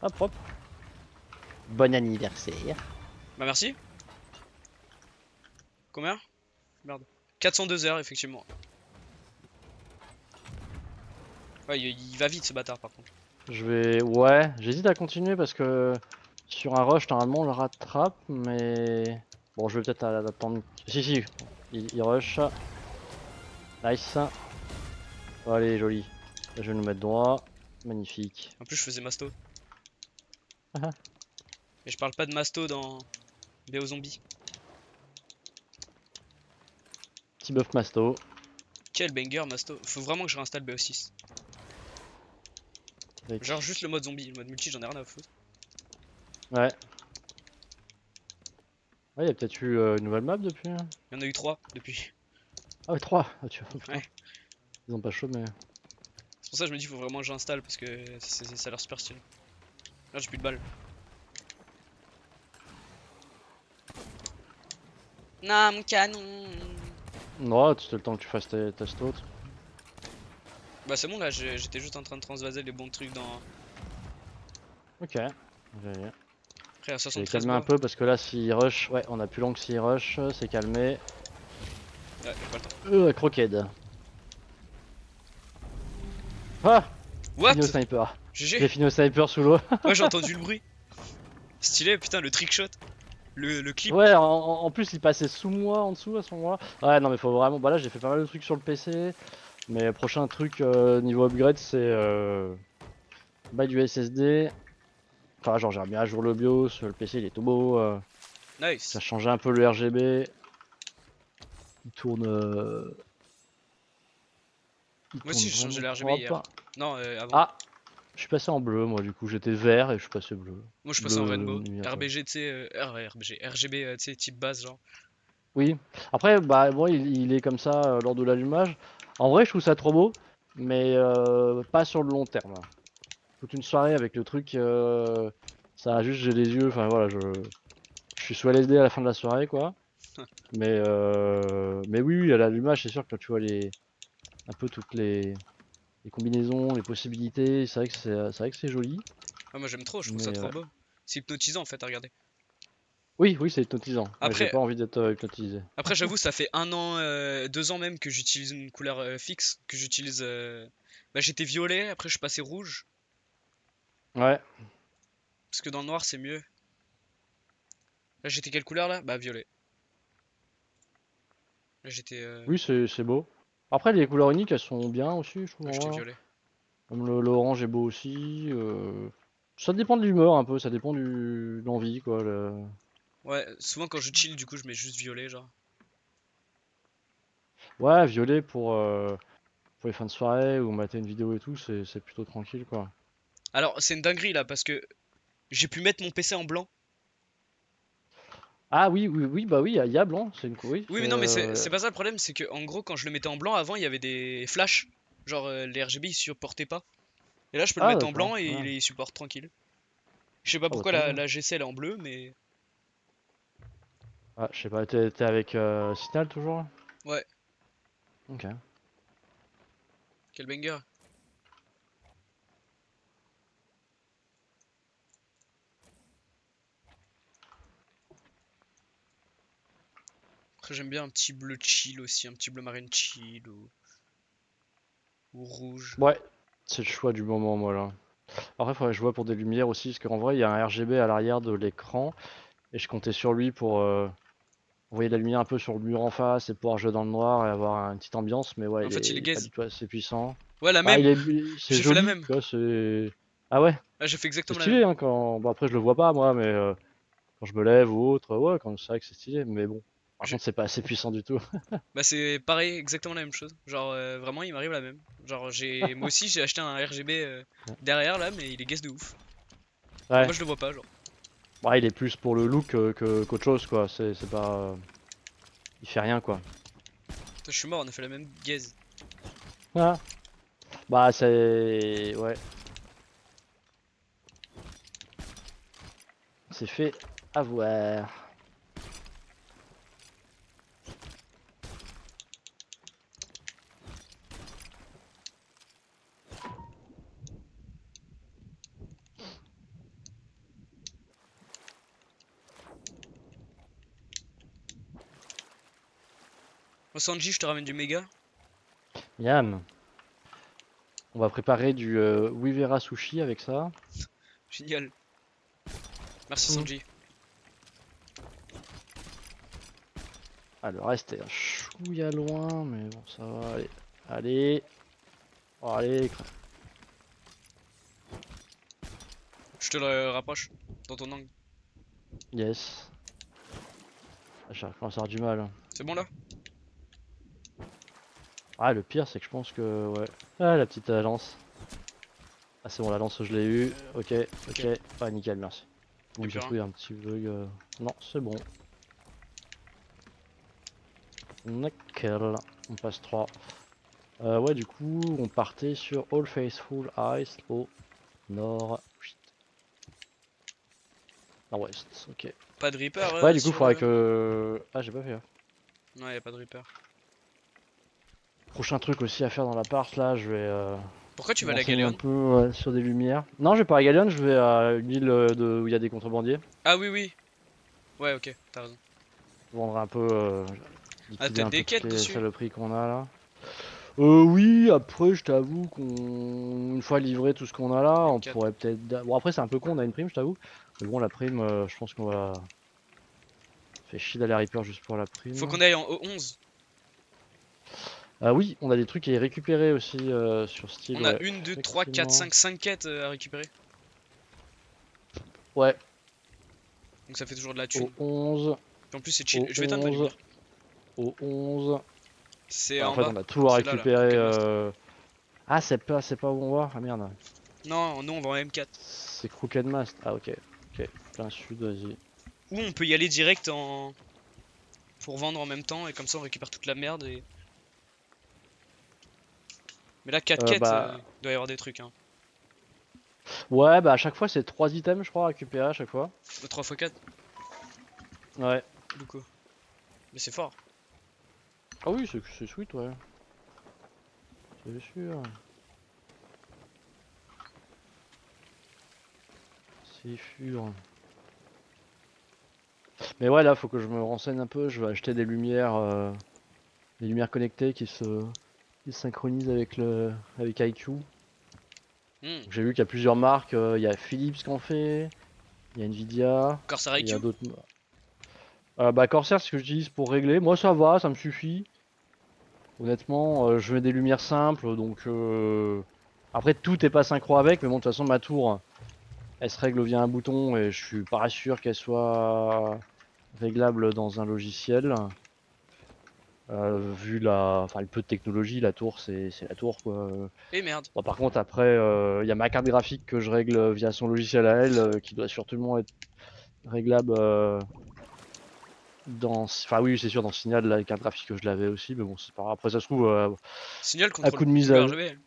Ah, propre. Bon anniversaire. Bah merci. Combien? Merde. 402 heures, effectivement. Ouais, il va vite ce bâtard par contre. Je vais. Ouais, j'hésite à continuer parce que sur un rush, normalement, on le rattrape, mais. Bon, je vais peut-être attendre. Si, si, il rush. Nice. Allez, joli. Là, je vais nous mettre droit. Magnifique. En plus, je faisais Masto. Et je parle pas de Masto dans BO Zombie. Petit buff masto. Quel banger Masto. Faut vraiment que je réinstalle BO6. Avec. Genre juste le mode zombie. Le mode multi, j'en ai rien à foutre. Ouais. Ouais, il y a peut-être eu une nouvelle map depuis, hein. Il y en a eu 3 depuis. Ah ouais, 3. Ah, oh, putain. Ouais. Ils ont pas chaud, mais. C'est pour ça que je me dis faut vraiment que j'installe parce que ça a l'air super stylé. Là j'ai plus de balles. Nam canon. Non, tu as le temps que tu fasses ta stot. Bah c'est bon là, j'étais juste en train de transvaser les bons trucs dans. Ok. J'ai Après à j'ai 73 calmé un bois. peu parce que là, s'il rush. Ouais, on a plus long que s'il rush. C'est calmé. Ouais, j'ai pas le temps. Croquette. Ah! Fini au What? sniper. GG? J'ai fini au sniper sous l'eau. Ouais, j'ai entendu le bruit. Stylé, putain, le trickshot. Le clip. Ouais, en plus il passait sous moi, en dessous à ce moment-là. Ouais, non mais faut vraiment. Bah là j'ai fait pas mal de trucs sur le PC. Mais prochain truc niveau upgrade c'est buy du SSD. Enfin genre j'ai remis à jour le BIOS, le PC il est tout beau. Ça Nice. changeait un peu le RGB. Il tourne, il Moi aussi, tourne j'ai changé vraiment l'RGB hier. propre. Non, avant. Ah, je suis passé en bleu moi du coup, j'étais vert et je suis passé bleu. Moi, je passais en Bleu rainbow. nuit quoi. RBG, tu sais. Ouais, RBG. RGB, tu sais, type base, genre. Oui. Après bah bon il est comme ça lors de l'allumage. En vrai je trouve ça trop beau, mais pas sur le long terme. Toute une soirée avec le truc, ça a juste j'ai les yeux, enfin voilà je suis sous LSD à la fin de la soirée quoi. Mais oui oui à l'allumage c'est sûr que quand tu vois un peu toutes les combinaisons, les possibilités. C'est vrai que c'est joli, Ah, moi, j'aime trop, je trouve ça mais trop beau. C'est hypnotisant, en fait, à regarder. oui, oui, c'est hypnotisant. Ouais, j'ai Après, pas envie d'être hypnotisé. après j'avoue, ça fait 1 an, 2 ans même que j'utilise une couleur fixe. Que j'utilise. Bah, j'étais violet, après, je suis passé rouge. Ouais, Parce que dans le noir, c'est mieux. Là, j'étais quelle couleur, là? Bah, violet. Là, j'étais. oui, c'est beau. Après, les couleurs uniques, elles sont bien aussi, je trouve. Ouais, En j'étais vrai, hein. violet. Comme l'orange est beau aussi. Ça dépend de l'humeur un peu, ça dépend de l'envie, quoi. Ouais, souvent, quand je chill, du coup, je mets juste violet, genre. Ouais, violet pour les fins de soirée ou mater une vidéo et tout, c'est plutôt tranquille, quoi. Alors, c'est une dinguerie, là, parce que j'ai pu mettre mon PC en blanc. Ah oui, oui, oui, bah oui, il y a blanc, c'est une oui, Oui, mais non, mais c'est pas ça le problème, c'est que en gros, quand je le mettais en blanc avant, il y avait des flashs. Genre, les RGB ils supportaient pas. Et là, je peux le Ah mettre en d'accord, blanc et ouais. il supporte tranquille. Je sais pas Ah bah pourquoi tant la, mieux. la GC elle est en bleu, mais. Ah, je sais pas, t'es avec Signal toujours là? Ouais, Ok. quel banger. Après, j'aime bien un petit bleu chill aussi, un petit bleu marine chill ou rouge. Ouais, c'est le choix du moment, moi là. Après, faudrait que je vois pour des lumières aussi, parce qu'en vrai, il y a un RGB à l'arrière de l'écran, et je comptais sur lui pour envoyer de la lumière un peu sur le mur en face et pouvoir jouer dans le noir et avoir une petite ambiance, mais ouais, En fait, il est il est pas gaze. du tout assez puissant. Ouais, la Ah, même. c'est J'ai fait la joli, même. quoi, c'est. Ah ouais, Là, j'ai fait c'est exactement la stylé, même. hein, quand. Bon, après, je le vois pas, moi, mais quand je me lève ou autre, ouais, quand c'est vrai que c'est stylé, mais bon. Par J'ai- contre, c'est pas assez puissant du tout. Bah, c'est pareil, exactement la même chose. Genre, vraiment, il m'arrive la même. Genre, moi aussi, j'ai acheté un RGB derrière là, mais il est gaze de ouf. Enfin, moi, Ouais, je le vois pas, genre. ouais, il est plus pour le look qu'autre chose, quoi. C'est pas. Il fait rien, quoi. Putain, je suis mort, on a fait la même gaze. Ah, bah, c'est. Ouais. C'est fait avoir. Oh, Sanji, je te ramène du méga. Miam. On va préparer du Wivera sushi avec ça. Génial. Merci, Hmm. Sanji. Ah, le reste est un chouïa loin, mais bon, ça va. Allez. Allez. Oh, allez. Je te le rapproche dans ton angle. Yes. Ah, je commence à avoir du mal, hein. C'est bon là? Ah, le pire, c'est que je pense que. Ouais. Ah, la petite lance. Ah, c'est bon, la lance, je l'ai eu. Ok, Ok, ok. Ah, nickel, merci. y'a Oui, plus ça se rien. trouve, il y a un petit bug. Non, c'est bon. Nickel. On passe 3. Ouais, du coup, on partait sur All Faithful Ice au nord. Nord-ouest, ok. Pas de Reaper Ouais, du coup, sur faudrait le. que. Ah, j'ai pas fait, hein. Non, y'a pas de Reaper. Prochain truc aussi à faire dans l'appart, là, je vais Pourquoi tu me vas à la renseigner un Galeon? peu sur des lumières. Non, je vais pas à Galion, je vais à une île où il y a des contrebandiers. Ah oui, oui. Ouais, ok, t'as raison. Vendre un peu, Ah, liquider t'as un peu des toutes quêtes les dessus? saloperies qu'on a là. Oui, après, je t'avoue qu'on. Une fois livré tout ce qu'on a là, Y'a on 4. pourrait peut-être. Bon, après, c'est un peu con, on a une prime, je t'avoue. C'est bon, la prime, je pense qu'on va... Fait chier d'aller Reaper juste pour la prime. Faut qu'on aille en O11. Ah oui, on a des trucs à y récupérer aussi sur Steel, On a ouais. 1, 2, 3, 4, Effectivement. 5, 5 quêtes à récupérer. Ouais, Donc ça fait toujours de la au thune. 11, Et en plus c'est chill. au Je vais éteindre ma 11, lumière. au 11. C'est Ouais, en en fait, bas. on a tout à C'est là, au récupérer. Master. Ah, c'est pas où on va? Ah merde. Non, nous on va en M4. C'est Crooked Mast. Ah, ok. Ok, plein sud, vas-y. Ou on peut y aller direct en... pour vendre en même temps et comme ça on récupère toute la merde et... Mais là 4 quêtes, Bah, il doit y avoir des trucs hein. ouais, bah à chaque fois, c'est 3 items, je crois, à récupérer à chaque fois. 3 x 4, Ouais. du coup. Mais c'est fort. Ah oui, c'est sweet, ouais. C'est sûr. C'est sûr. Mais ouais, là, faut que je me renseigne un peu. Je vais acheter des lumières connectées qui se synchronisent avec avec IQ. Hmm. J'ai vu qu'il y a plusieurs marques. Il y a Philips qui en fait, il y a Nvidia, Corsair et il y a IQ? d'autres. Bah Corsair, c'est ce que j'utilise pour régler. Moi, ça va, ça me suffit. Honnêtement, je mets des lumières simples, donc après tout est pas synchro avec, mais bon, de toute façon, ma tour, elle se règle via un bouton et je suis pas sûr qu'elle soit réglable dans un logiciel. Vu enfin, le peu de technologie, la tour, c'est la tour, quoi. Eh merde. Bon, par contre, après, il y a ma carte graphique que je règle via son logiciel à elle, qui doit sûrement être réglable Enfin, oui, c'est sûr, dans Signal, la carte graphique que je l'avais aussi, mais bon, c'est pas grave. Après, ça se trouve, Signal à contrôle coup de mise tout le à. RGB.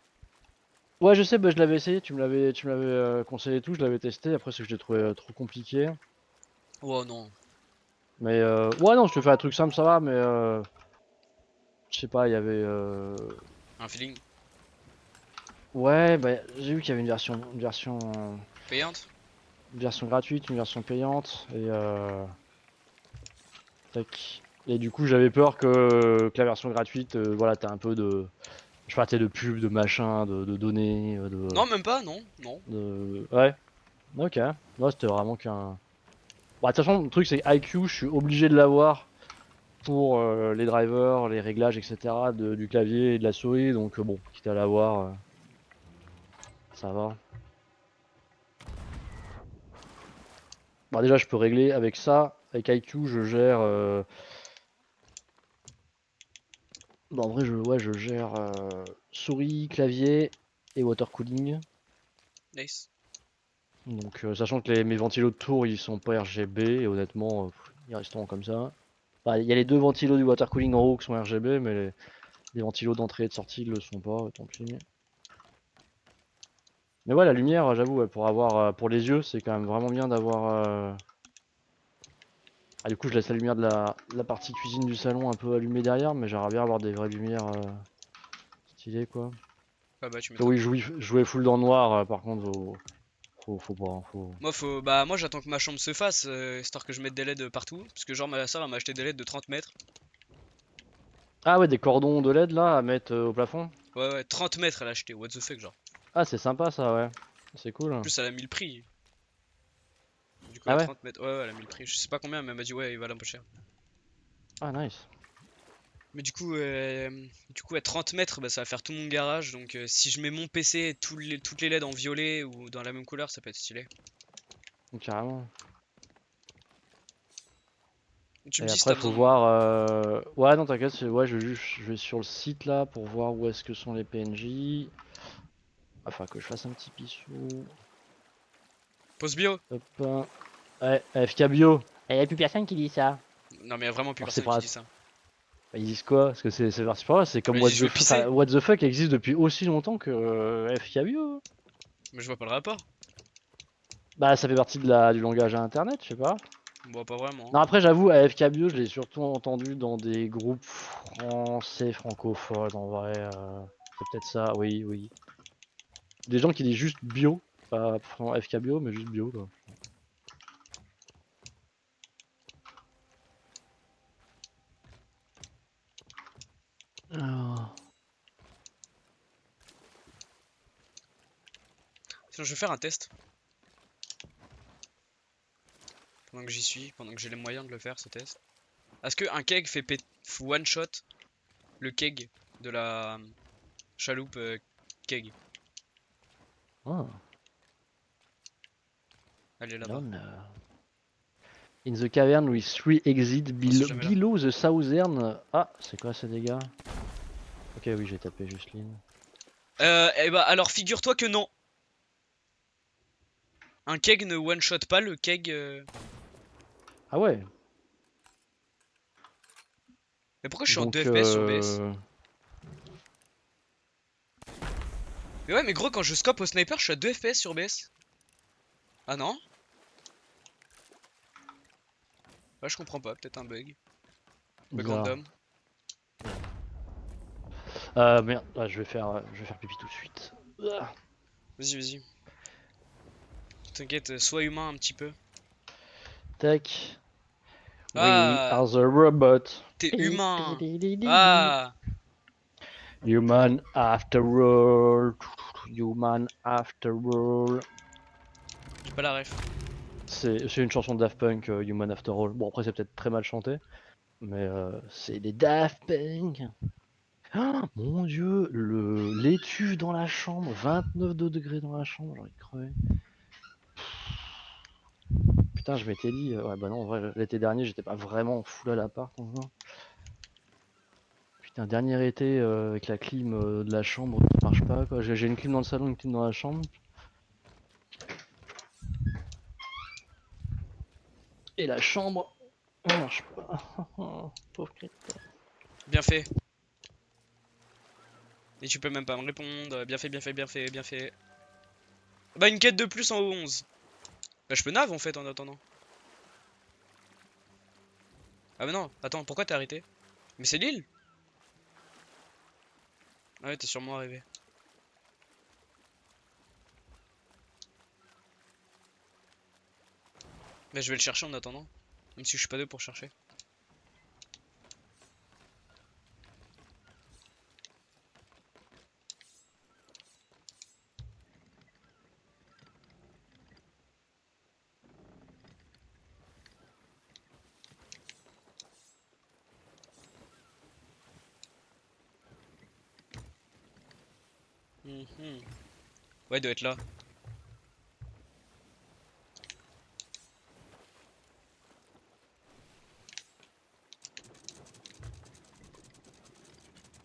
Ouais, je sais, bah, je l'avais essayé, tu me l'avais conseillé et tout, je l'avais testé. Après, c'est que je l'ai trouvé trop compliqué. Oh non. Mais ouais, non, je te fais un truc simple, ça va, mais je sais pas, il y avait. Un feeling. Ouais, bah, j'ai vu qu'il y avait Payante? une version gratuite, une version payante, et tac. Et du coup, j'avais peur que la version gratuite, voilà, t'as un peu de. Je sais pas, t'sais, de pub, de machin, de données, Non, même pas, non. Non. Ouais, ok. Moi, c'était vraiment qu'un. Bon, de toute façon, le truc, c'est que IQ, je suis obligé de l'avoir pour les drivers, les réglages, etc. Du clavier et de la souris. Donc, bon, quitte à l'avoir, ça va. Bon, déjà, je peux régler avec ça. Avec IQ, je gère. Bon, en vrai, ouais, je gère souris, clavier et water cooling. Nice. Donc, sachant que mes ventilos de tour, ils sont pas RGB. Et honnêtement, ils resteront comme ça. Bah, il y a les deux ventilos du water cooling en haut qui sont RGB, mais les ventilos d'entrée et de sortie ne le sont pas, tant pis. Mais ouais, la lumière, j'avoue, ouais, pour les yeux, c'est quand même vraiment bien d'avoir. Ah, du coup, je laisse la lumière de la partie cuisine du salon un peu allumée derrière, mais j'aimerais bien avoir des vraies lumières stylées, quoi. Ah bah tu Que oui, m'étonnes. jouer full dans le noir, par contre, faut pas. Moi faut. Bah moi j'attends que ma chambre se fasse, histoire que je mette des LED partout. Parce que genre ma soeur elle m'a acheté des LED de 30 mètres. Ah ouais, des cordons de LED là à mettre au plafond. Ouais ouais, 30 mètres elle a acheté, what the fuck genre. Ah, c'est sympa ça, ouais. C'est En cool. plus elle a mis le prix. Du coup Ah ouais ouais? 30 mètres, ouais ouais elle a mis le prix. Je sais pas combien mais elle m'a dit ouais il va un peu cher. Ah, nice. Mais du coup à 30 mètres bah, ça va faire tout mon garage. Donc si je mets mon PC et toutes les LED en violet ou dans la même couleur ça peut être stylé. Carrément. Tu me Et dis si après, t'as faut besoin de moi. voir. Ouais, non, t'inquiète, ouais, je vais sur le site là pour voir où est-ce que sont les PNJ. Enfin, que je fasse un petit pissou. Post bio? Hop. Ouais, AFK Bio. Il y a plus personne qui dit ça. Non mais y a vraiment plus Alors, c'est personne qui pas. dit ça. Ils disent quoi? Parce que c'est parti pour là, c'est comme Vas-y je vais pisser. Enfin, What the fuck existe depuis aussi longtemps que AFK Bio. Mais je vois pas le rapport. Bah, ça fait partie du langage à internet, je sais pas. Bon pas vraiment. Non, après, j'avoue, AFK Bio, je l'ai surtout entendu dans des groupes français francophones, en vrai. C'est peut-être ça, oui, oui. Des gens qui disent juste bio, pas FK bio, mais juste bio, quoi. Alors, Sinon je vais faire un test. pendant que j'y suis, pendant que j'ai les moyens de le faire ce test. Est-ce qu'un keg fait one shot le keg de la chaloupe keg? Ah, Elle est là-bas. non, in the cavern with 3 exits Non, c'est jamais là. below the southern. Ah, c'est quoi ces dégâts? Ok, oui, j'ai tapé juste l'île. Eh bah alors figure-toi que non. Un keg ne one shot pas le keg. Ah ouais, Mais pourquoi je suis en 2 donc FPS sur BS? Mais ouais, mais gros, quand je scope au sniper, je suis à 2 FPS sur BS. Ah non? Ouais, je comprends pas, peut-être un bug. Bug bizarre. random. Merde, ah, je vais faire pipi tout de suite. Ah, Vas-y, vas-y. T'inquiète, sois humain un petit peu. tac. We Ah, are the robot. t'es humain. Ah, Human after all. Human after all. j'ai pas la ref. C'est une chanson de Daft Punk, Human After All. Bon, après, c'est peut-être très mal chanté, mais c'est des Daft Punk. Ah, mon dieu, le l'étuve dans la chambre, 29 degrés dans la chambre, j'aurais crevé. Putain, je m'étais dit, ouais, bah non, en vrai, l'été dernier, j'étais pas vraiment full à l'appart en juin. Putain, dernier été avec la clim de la chambre qui marche pas, quoi. J'ai une clim dans le salon, une clim dans la chambre. Et la chambre, elle marche pas. Pauvre crétin. Bien fait. Et tu peux même pas me répondre. Bien fait, bien fait, bien fait, bien fait. Bah, une quête de plus en haut 11. Bah, je peux nav en fait en attendant. Ah, mais non, attends, pourquoi t'es arrêté? Mais c'est l'île? Ah, ouais, t'es sûrement arrivé. Bah, je vais le chercher en attendant. Même si je suis pas deux pour chercher. Mhm. Ouais, il doit être là.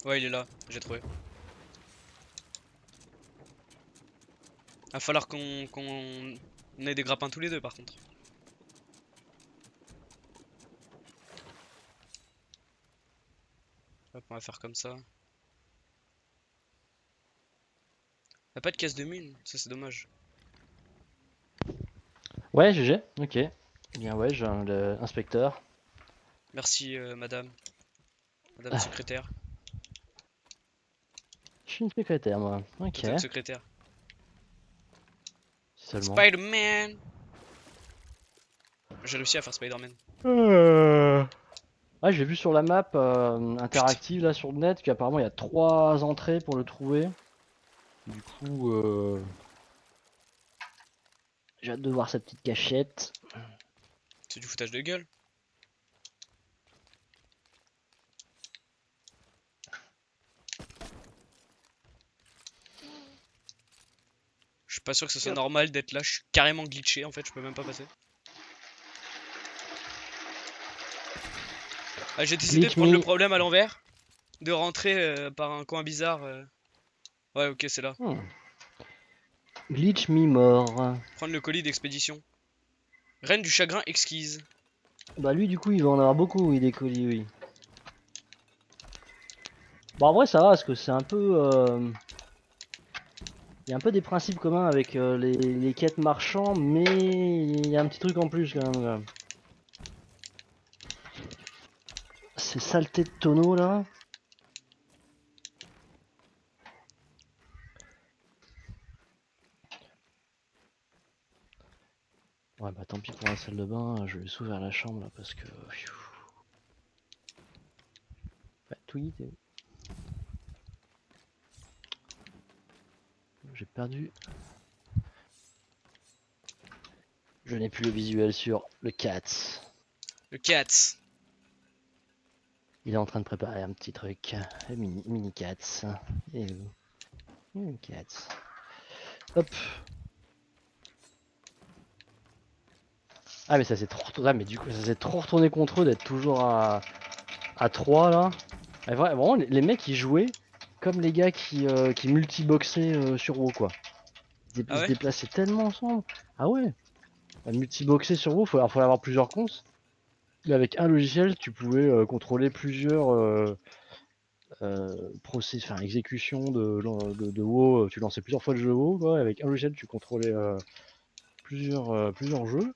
Ouais, il est là, j'ai trouvé. Va falloir qu'on ait des grappins tous les deux par contre. Hop, on va faire comme ça. Y'a pas de caisse de mine, ça c'est dommage. Ouais, GG, ok. Eh bien, ouais, j'ai un inspecteur. Merci madame. Madame secrétaire. Je suis une secrétaire, moi. Toi Ok, t'es une secrétaire. seulement. Spider-Man. J'ai réussi à faire Spider-Man. Ouais, j'ai vu sur la map Putain. interactive là sur le net qu'apparemment il y a 3 entrées pour le trouver. Du coup, j'ai hâte de voir cette petite cachette. C'est du foutage de gueule. Je suis pas sûr que ce soit normal d'être là, je suis carrément glitché en fait, je peux même pas passer. Ah, j'ai décidé de Glitch prendre le me. problème à l'envers. De rentrer par un coin bizarre. Ouais, ok, c'est là. Hmm. Glitch me mort. Prendre le colis d'expédition. Reine du chagrin exquise. Bah lui du coup il va en avoir beaucoup, oui, des colis, oui. Bon en vrai ça va parce que c'est un peu... Il y a un peu des principes communs avec les quêtes marchands, mais il y a un petit truc en plus quand même. Ces saletés de tonneaux là. Ouais bah tant pis pour la salle de bain, je vais s'ouvrir la chambre là parce que... Bah Twiggy t'es où? J'ai perdu... Je n'ai plus le visuel sur le cat. Le cat. Il est en train de préparer un petit truc. Le mini cat. Et mini cat. Hop. Ah mais ça s'est trop retourné. Ah, mais du coup ça s'est trop retourné contre eux d'être toujours à 3 là. Ah, vraiment les mecs ils jouaient comme les gars qui multiboxaient sur WoW quoi. Ah Ils se ouais? déplaçaient tellement ensemble. Ah ouais. Multiboxer sur WoW, fallait avoir plusieurs comptes. Mais avec un logiciel, tu pouvais contrôler plusieurs enfin, exécutions de WoW. Tu lançais plusieurs fois le jeu WoW, quoi. Avec un logiciel, tu contrôlais plusieurs jeux.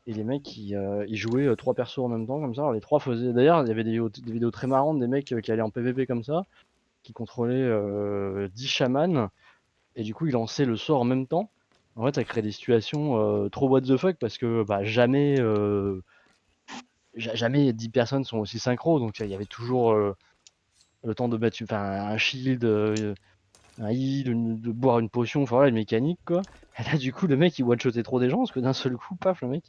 Et les mecs, ils jouaient trois persos en même temps, comme ça. Alors, les trois faisaient. D'ailleurs, il y avait des vidéos très marrantes des mecs qui allaient en PvP comme ça, qui contrôlaient 10 chamans. Et du coup, ils lançaient le sort en même temps. En fait, ça crée des situations trop what the fuck parce que bah, jamais 10 personnes sont aussi synchro. Donc, il y avait toujours le temps de mettre un shield, un heal, de boire une potion, enfin voilà, une mécanique quoi. Et là, du coup, le mec il one-shotait trop des gens parce que d'un seul coup, paf, le mec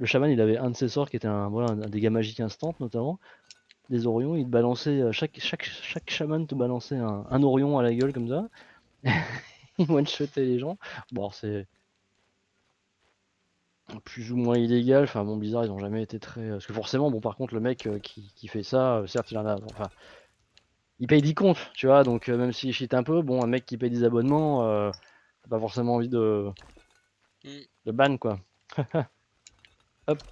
le chaman il avait un de ses sorts qui était un dégât magique instant notamment. Des orions, il te balançait, chaque chaman te balançait un orion à la gueule comme ça. Il one-shotait les gens. Bon, c'est plus ou moins illégal. Enfin bon, Blizzard ils ont jamais été très. Parce que forcément, bon, par contre, le mec qui fait ça, certes il en a. Enfin, il paye 10 comptes, tu vois, donc même s'il cheat un peu, bon, un mec qui paye des abonnements, t'as pas forcément envie Hmm. de ban quoi. Hop.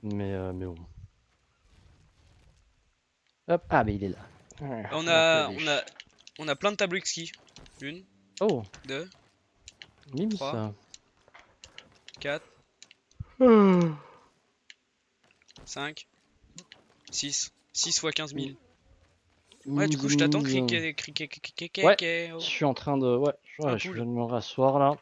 Mais bon. Hop. Ah, mais il est là. On La a, on a, claviche. on a plein de tableaux exquis. Une, Oh, deux, mime trois, ça. 4, 5, 6. 6 fois 15 000. Ouais, du coup, je t'attends, criquet, criquet, criquet, Ouais, criquet. je Oh, suis en train de. Ouais, ah, je cool. viens de me rasseoir là.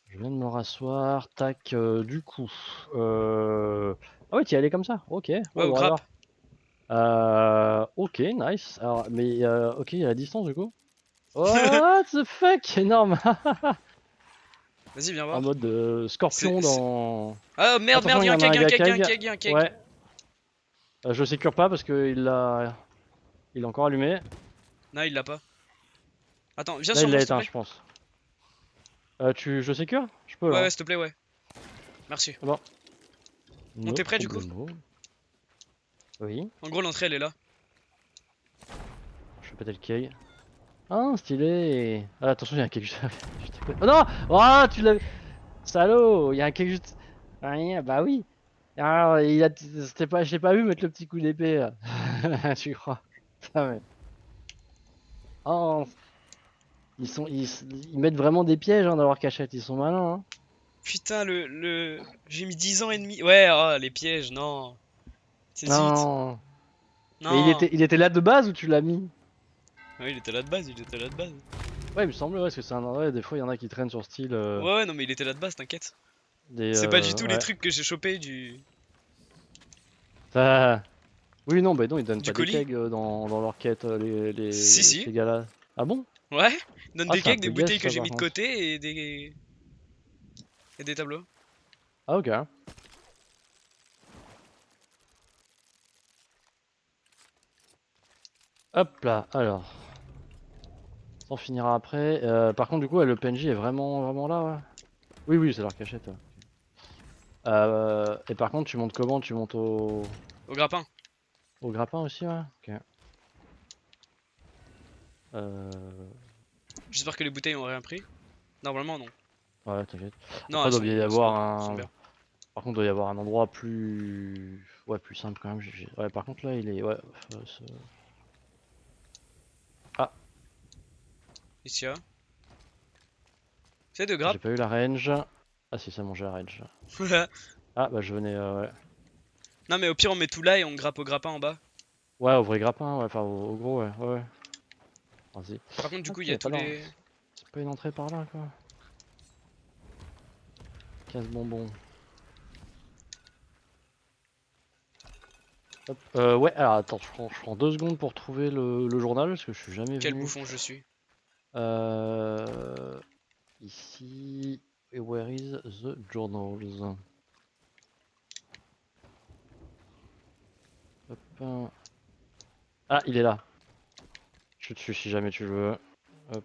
Je viens de me rasseoir. Tac, du coup. Ah ouais, t'y allais comme ça. Ok, Ouais, ouais, au grappe. Warrior. Ok, nice. Alors, mais ok, il y a la distance du coup. What the fuck, énorme. Vas-y, viens En voir. mode scorpion C'est- dans. Ah merde, Attention, merde, il il y y a un en a un keg, un gars keg, un keg. keg, un keg. Ouais, je sécure pas parce que il est encore allumé. Non, il l'a pas. Attends, viens Là, sur il moi, l'a s'il te éteint, plaît. je pense. Je sécure? Je peux Ouais, là. ouais, s'il te plaît, ouais. Merci. Bon, Bon, no t'es prêt du coup? problemo. Oui, En gros, l'entrée, elle est là. je vais péter le keg. Ah, stylé. Ah, attention, il y a un keg juste juste à côté. Oh non! Oh, tu l'as. Salaud! Il y a un keg juste. Ah, bah oui. Ah, je l'ai pas vu mettre le petit coup d'épée là. Tu crois? Putain, mais. Oh, ils mettent vraiment des pièges dans leur cachette, ils sont malins. Hein. Putain, J'ai mis 10 ans et demi. Ouais, oh, les pièges, non. C'est zut. Non. Mais Non. il était là de base ou tu l'as mis? Ouais, il était là de base, il était là de base. Ouais, il me semble, ouais, parce que c'est un. Ouais, des fois, il y en a qui traînent sur style. Ouais, ouais, non, mais il était là de base, t'inquiète. Des. C'est pas du tout les Ouais. trucs que j'ai chopé du... Ça- Oui, non, bah non, ils donnent du pas des colis. kegs dans leur quête, Si, si. ces gars-là. Ah bon? Ouais. Donne Ah, des c'est un cakes, des peu guess bouteilles que ça j'ai par mis de contre. côté et des tableaux. Ah, ok. Hop là, alors. Ça en finira après. Par contre, du coup, ouais, le PNJ est vraiment là, ouais. Oui, oui, c'est leur cachette. Ouais. Et par contre, tu montes comment? Tu montes Au grappin. au grappin aussi, ouais? Ok. Euh... J'espère que les bouteilles ont rien pris. Normalement, non. Ouais, t'inquiète. Non, Après, elles il doit bien y sont avoir bien. Elles sont un. bien. Par contre, il doit y avoir un endroit plus. Ouais, plus simple quand même. Ouais, par contre, là, il est. Ouais. Ah, Ici, là. C'est de j'ai grappe. pas eu la range. Ah, si, ça mangeait la range. Ah, bah, je venais. Ouais. Non, mais au pire, on met tout là et on grappe au grappin en bas. Ouais, au vrai grappin, ouais. Enfin, au gros, ouais. Ouais, ouais. Vas-y. Par contre, du coup, il Ok, y a pas tous là. les. C'est pas une entrée par là, quoi. Casse bonbon. Hop. Ouais, alors attends, je prends 2 secondes pour trouver le journal parce que je suis jamais Quel venu. bouffon je suis. Euh... Ici. Et where is the journals? Hop. Ah, il est là. Je suis dessus si jamais tu le veux. Hop.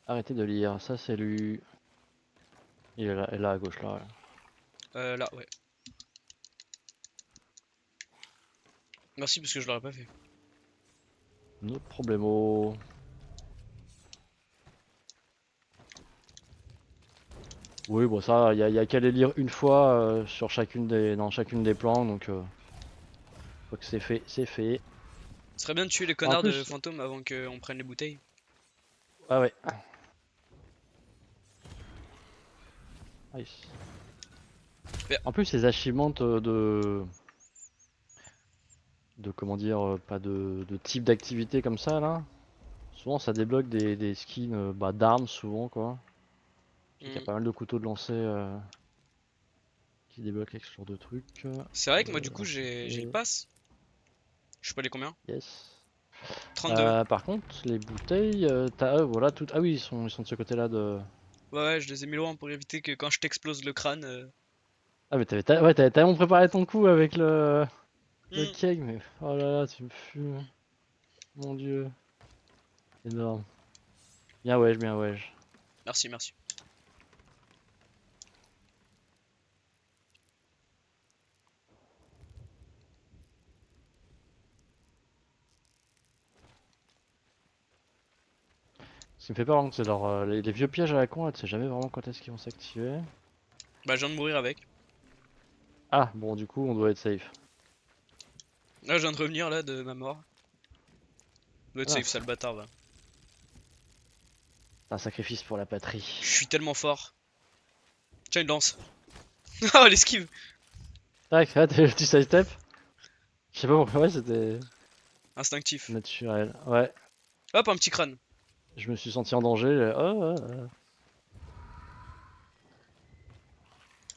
Arrêtez de lire, ça c'est lu. Il est là à gauche là. Ouais. Là, ouais. Merci parce que je l'aurais pas fait. No problemo. Oui, bon, ça, y a qu'à les lire une fois sur dans chacune des planques, donc faut que c'est fait, c'est fait. Ce serait bien de tuer les En connards de plus, fantômes avant qu'on prenne les bouteilles. ah ouais. Nice. Bien. En plus, les achievements de comment dire, pas de type d'activité comme ça là. Souvent, ça débloque des skins d'armes souvent quoi. Je sais qu'il y a Hmm. pas mal de couteaux de lancer qui débloquent avec ce genre de trucs. C'est vrai que moi du coup j'ai le Enchanté. pass. Je sais pas les combien. Yes. 32. Par contre, les bouteilles, voilà tout. Ah oui, ils sont de ce côté-là de. Ouais, je les ai mis loin pour éviter que quand je t'explose le crâne. Ah mais ouais, t'avais tellement préparé ton coup avec le Hmm. keg, mais oh là là, tu me fumes. Mon dieu. Énorme. Bien ouais, bien ouais. Merci, merci. Ce qui me fait peur, hein, c'est les vieux pièges à la con, là, tu sais jamais vraiment quand est-ce qu'ils vont s'activer. Bah, je viens de mourir avec. Ah, bon, du coup, on doit être safe. Là, je viens de revenir là de ma mort. Doit être Ah, safe, sale bâtard, va. c'est un sacrifice pour la patrie. Je suis tellement fort. Tiens, une lance. Oh, l'esquive. Tac, ah, tu sidestep? Je sais pas pourquoi, ouais, c'était Instinctif. naturel. Ouais, Hop, un petit crâne. je me suis senti en danger.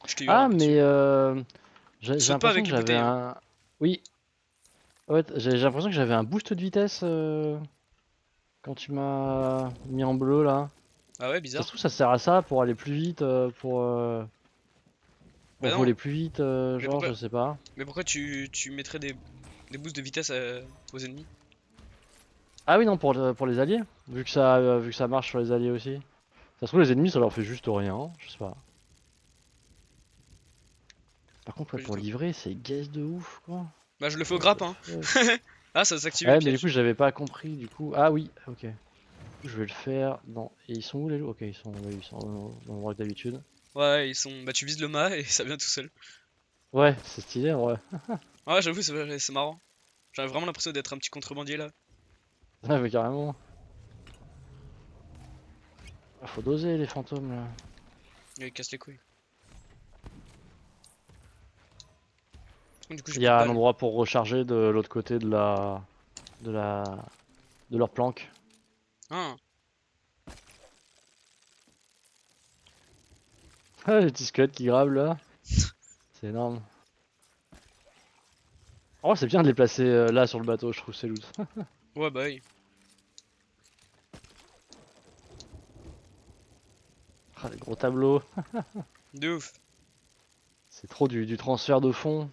Je t'ai eu un Ah, peu mais dessus. j'ai Saute pas l'impression avec que les j'avais bouteilles, hein. un. Oui, ouais, j'ai l'impression que j'avais un boost de vitesse quand tu m'as mis en bleu là. Ah ouais, Ça se bizarre. trouve, ça sert à ça pour aller plus vite, Bah pour non. voler plus vite, Mais genre, pourquoi, je sais pas. mais pourquoi tu mettrais des boosts de vitesse aux ennemis? Ah oui, non, pour les alliés, vu que ça marche sur les alliés aussi. Ça se trouve, les ennemis, ça leur fait juste rien, je sais pas. Par contre, ouais, Pas du pour tout. livrer, c'est gaze de ouf, quoi. Bah, je le fais au What grappe, the hein. fuck. Ah, ça s'active le Ouais, mais du piège. coup, j'avais pas compris, du coup. Ah oui, ok. Du coup, je vais le faire dans. Et ils sont où les loups? Ok, ils sont dans l'endroit que d'habitude. Ouais, ils sont. Bah, tu vises le mât et ça vient tout seul. Ouais, c'est stylé, ouais. Ouais, j'avoue, c'est marrant. J'avais vraiment l'impression d'être un petit contrebandier là. Ouais, mais carrément. Ah, faut doser les fantômes là. Il casse les couilles. Du coup, j'ai Il y plus de a un balles. endroit pour recharger de l'autre côté de la, de leur planque. Ah, Ah, les petits squelettes qui gravent là. C'est énorme. Oh, c'est bien de les placer là sur le bateau, je trouve, c'est loot. ouais, bah oui. Ah, les gros tableaux. De ouf. C'est trop du transfert de fond.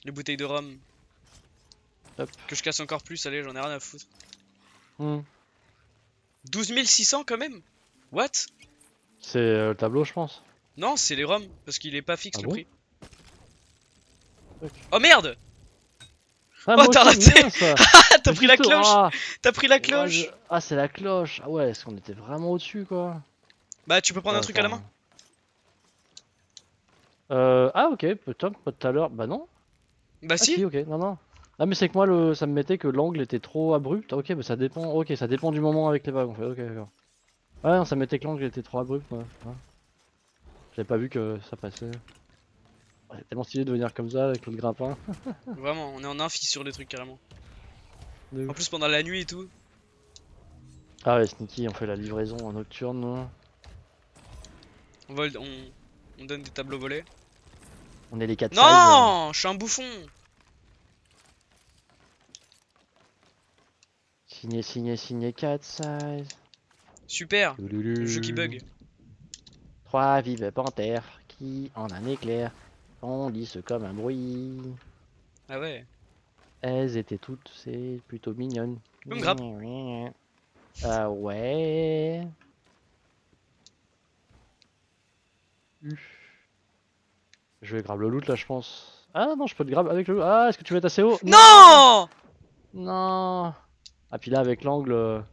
Les bouteilles de rhum. Hop. Que je casse encore plus, allez, j'en ai rien à foutre. Hmm. 12 600 quand même? What? C'est le tableau, je pense. Non, c'est les roms, parce qu'il est pas Ah fixe le bon? prix. Ok. Oh merde! Ah, Oh, moi t'as aussi, raté! mince! Ah, t'as Mais pris la putain, cloche! ah, T'as pris la ouais, cloche! ah, c'est la cloche. Ah ouais, est-ce qu'on était vraiment au-dessus, quoi? Bah, tu peux prendre un Ouais, truc à la main? attends. Ah ok, peut-être pas tout à l'heure. Bah non. Bah, Ah si! si, ok, non, non. Ah mais c'est que moi, ça me mettait que l'angle était trop abrupt. Ok, bah ça dépend. Ok, ça dépend du moment avec les vagues en fait. Ok, d'accord. Ouais, non, ça mettait que l'angle était trop abrupt. Ouais. J'avais pas vu que ça passait. Ouais, c'est tellement stylé de venir comme ça avec l'autre grappin. Vraiment, on est en infi sur les trucs carrément. De En ouf. plus, pendant la nuit et tout. Ah ouais, Sneaky, on fait la livraison en nocturne, nous. On vole, on donne des tableaux volés. On est les 4 size. Non! Je suis un bouffon! Signé, signé, signé 4 size. Super. Le jeu qui bug. 3 vives panthères qui, en un éclair, fondissent comme un bruit. Ah ouais. Elles étaient toutes, c'est plutôt mignonne. Tu peux me grab. Ah ouais. Je vais grab le loot là, je pense. Ah non, je peux te grab avec le loot. Ah, est-ce que tu vas être assez haut? Non. Non. Ah, puis là, avec l'angle,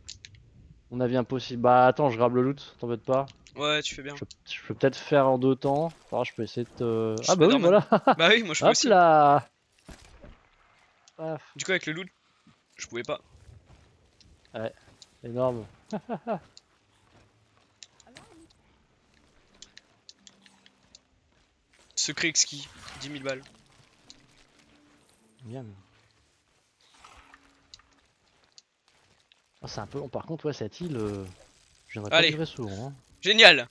on a bien possible. Bah, attends, je grab le loot, t'embête pas. Ouais, tu fais bien. Je peux peut-être faire en 2 temps. Ah, je peux essayer de te. Ah, bah oui, Spider-Man. voilà. Bah oui, moi je peux Hop aussi. là. Paf. Du coup, avec le loot, je pouvais pas. Ouais, énorme. Secret exquis. 10 000 balles. Miam. Ah, c'est un peu long. Par contre, ouais, cette île, je viendrai pas Allez. durer souvent, hein. Génial.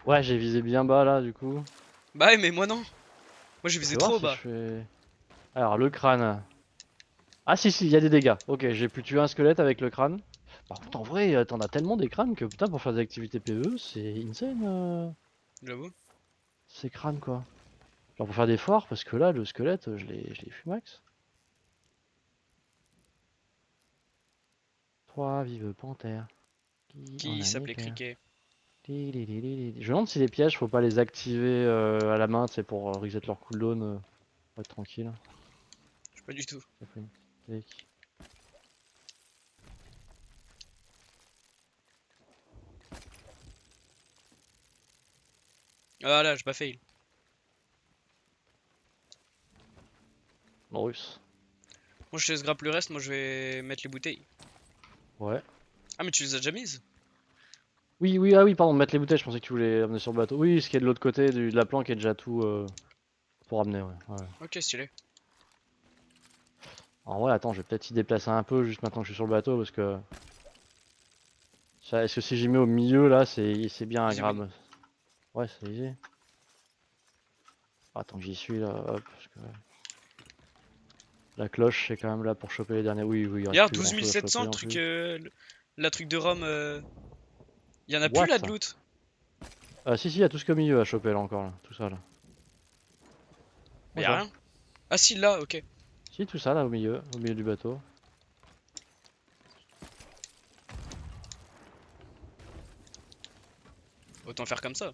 Ouais, j'ai visé bien bas là, du coup. Bah ouais, mais moi non. Moi j'ai Je visé vais voir trop si je bas. fais. Alors, le crâne. Ah, si, si, il y a des dégâts. Ok, j'ai pu tuer un squelette avec le crâne. Par contre, en vrai, t'en as tellement des crânes que putain, pour faire des activités PvE, c'est insane, J'avoue. ces crânes quoi. Genre pour faire des foires, parce que là, le squelette, je l'ai fumax. 3 vives panthères qui en Qui un s'appelait éclair. Cricket. Je me demande si les pièges, faut pas les activer à la main, c'est pour reset leur cooldown, pour être tranquille. Je sais pas du tout. Ça fait une steak. Ah là, j'ai pas fail. En russe. Moi je te laisse grappe le reste, moi je vais mettre les bouteilles. Ouais. Ah mais tu les as déjà mises? Oui, oui, ah oui, pardon, mettre les bouteilles, je pensais que tu voulais amener sur le bateau. Oui, ce qui est de l'autre côté de la planque est déjà tout pour amener, ouais. Ouais. Ok, stylé. En vrai, attends, je vais peut-être y déplacer un peu juste maintenant que je suis sur le bateau parce que. Est-ce que si j'y mets au milieu là, c'est bien un Easy win. gramme. Ouais, c'est easy. Attends que j'y suis là, hop, parce que la cloche c'est quand même là pour choper les derniers. Oui, oui, il reste Regarde, plus grand 12 chose à 700 choper le en truc, plus. la truc de Rome. Y en a plus là What? de loot? Ah, si, si, il y a tout ce qu'il y a au milieu à choper là encore, là. Tout ça là. Mais Où y a ça? rien. Ah si, là, ok. Si, tout ça là au milieu du bateau. Autant faire comme ça.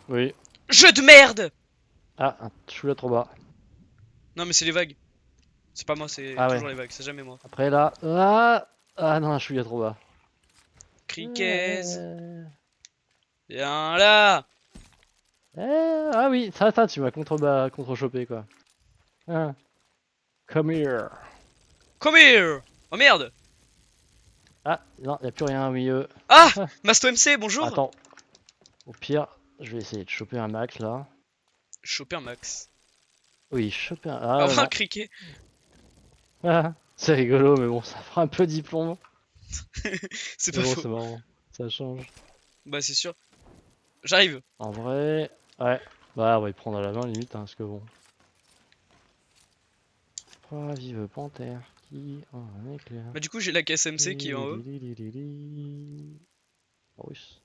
Oui. Jeu de merde! Ah, je suis là trop bas. Non mais c'est les vagues. C'est pas moi, c'est Ah ouais. toujours les vagues, c'est jamais moi. Après là. Ah, ah non, je suis là trop bas. Criquez! Viens là! Ah oui, ça, tu m'as contre-chopé quoi. Ah, come here. Come here! Oh merde! Ah, non, y a plus rien au milieu. Ah! Ah, Masto MC, bonjour! attends, au pire, je vais essayer de choper un max là. Choper un max. Oui, choper un. Au Ah revoir, non. criquet. Ah, c'est rigolo, mais bon, ça fera un peu diplôme. C'est Mais pas bon, faux. c'est marrant. Ça change. Bah c'est sûr. J'arrive. En vrai, ouais. Bah, on va y prendre à la main limite, hein, parce que bon. 3 vives panthères qui en un éclair. Bah du coup j'ai la caisse MC qui est en haut. Russe.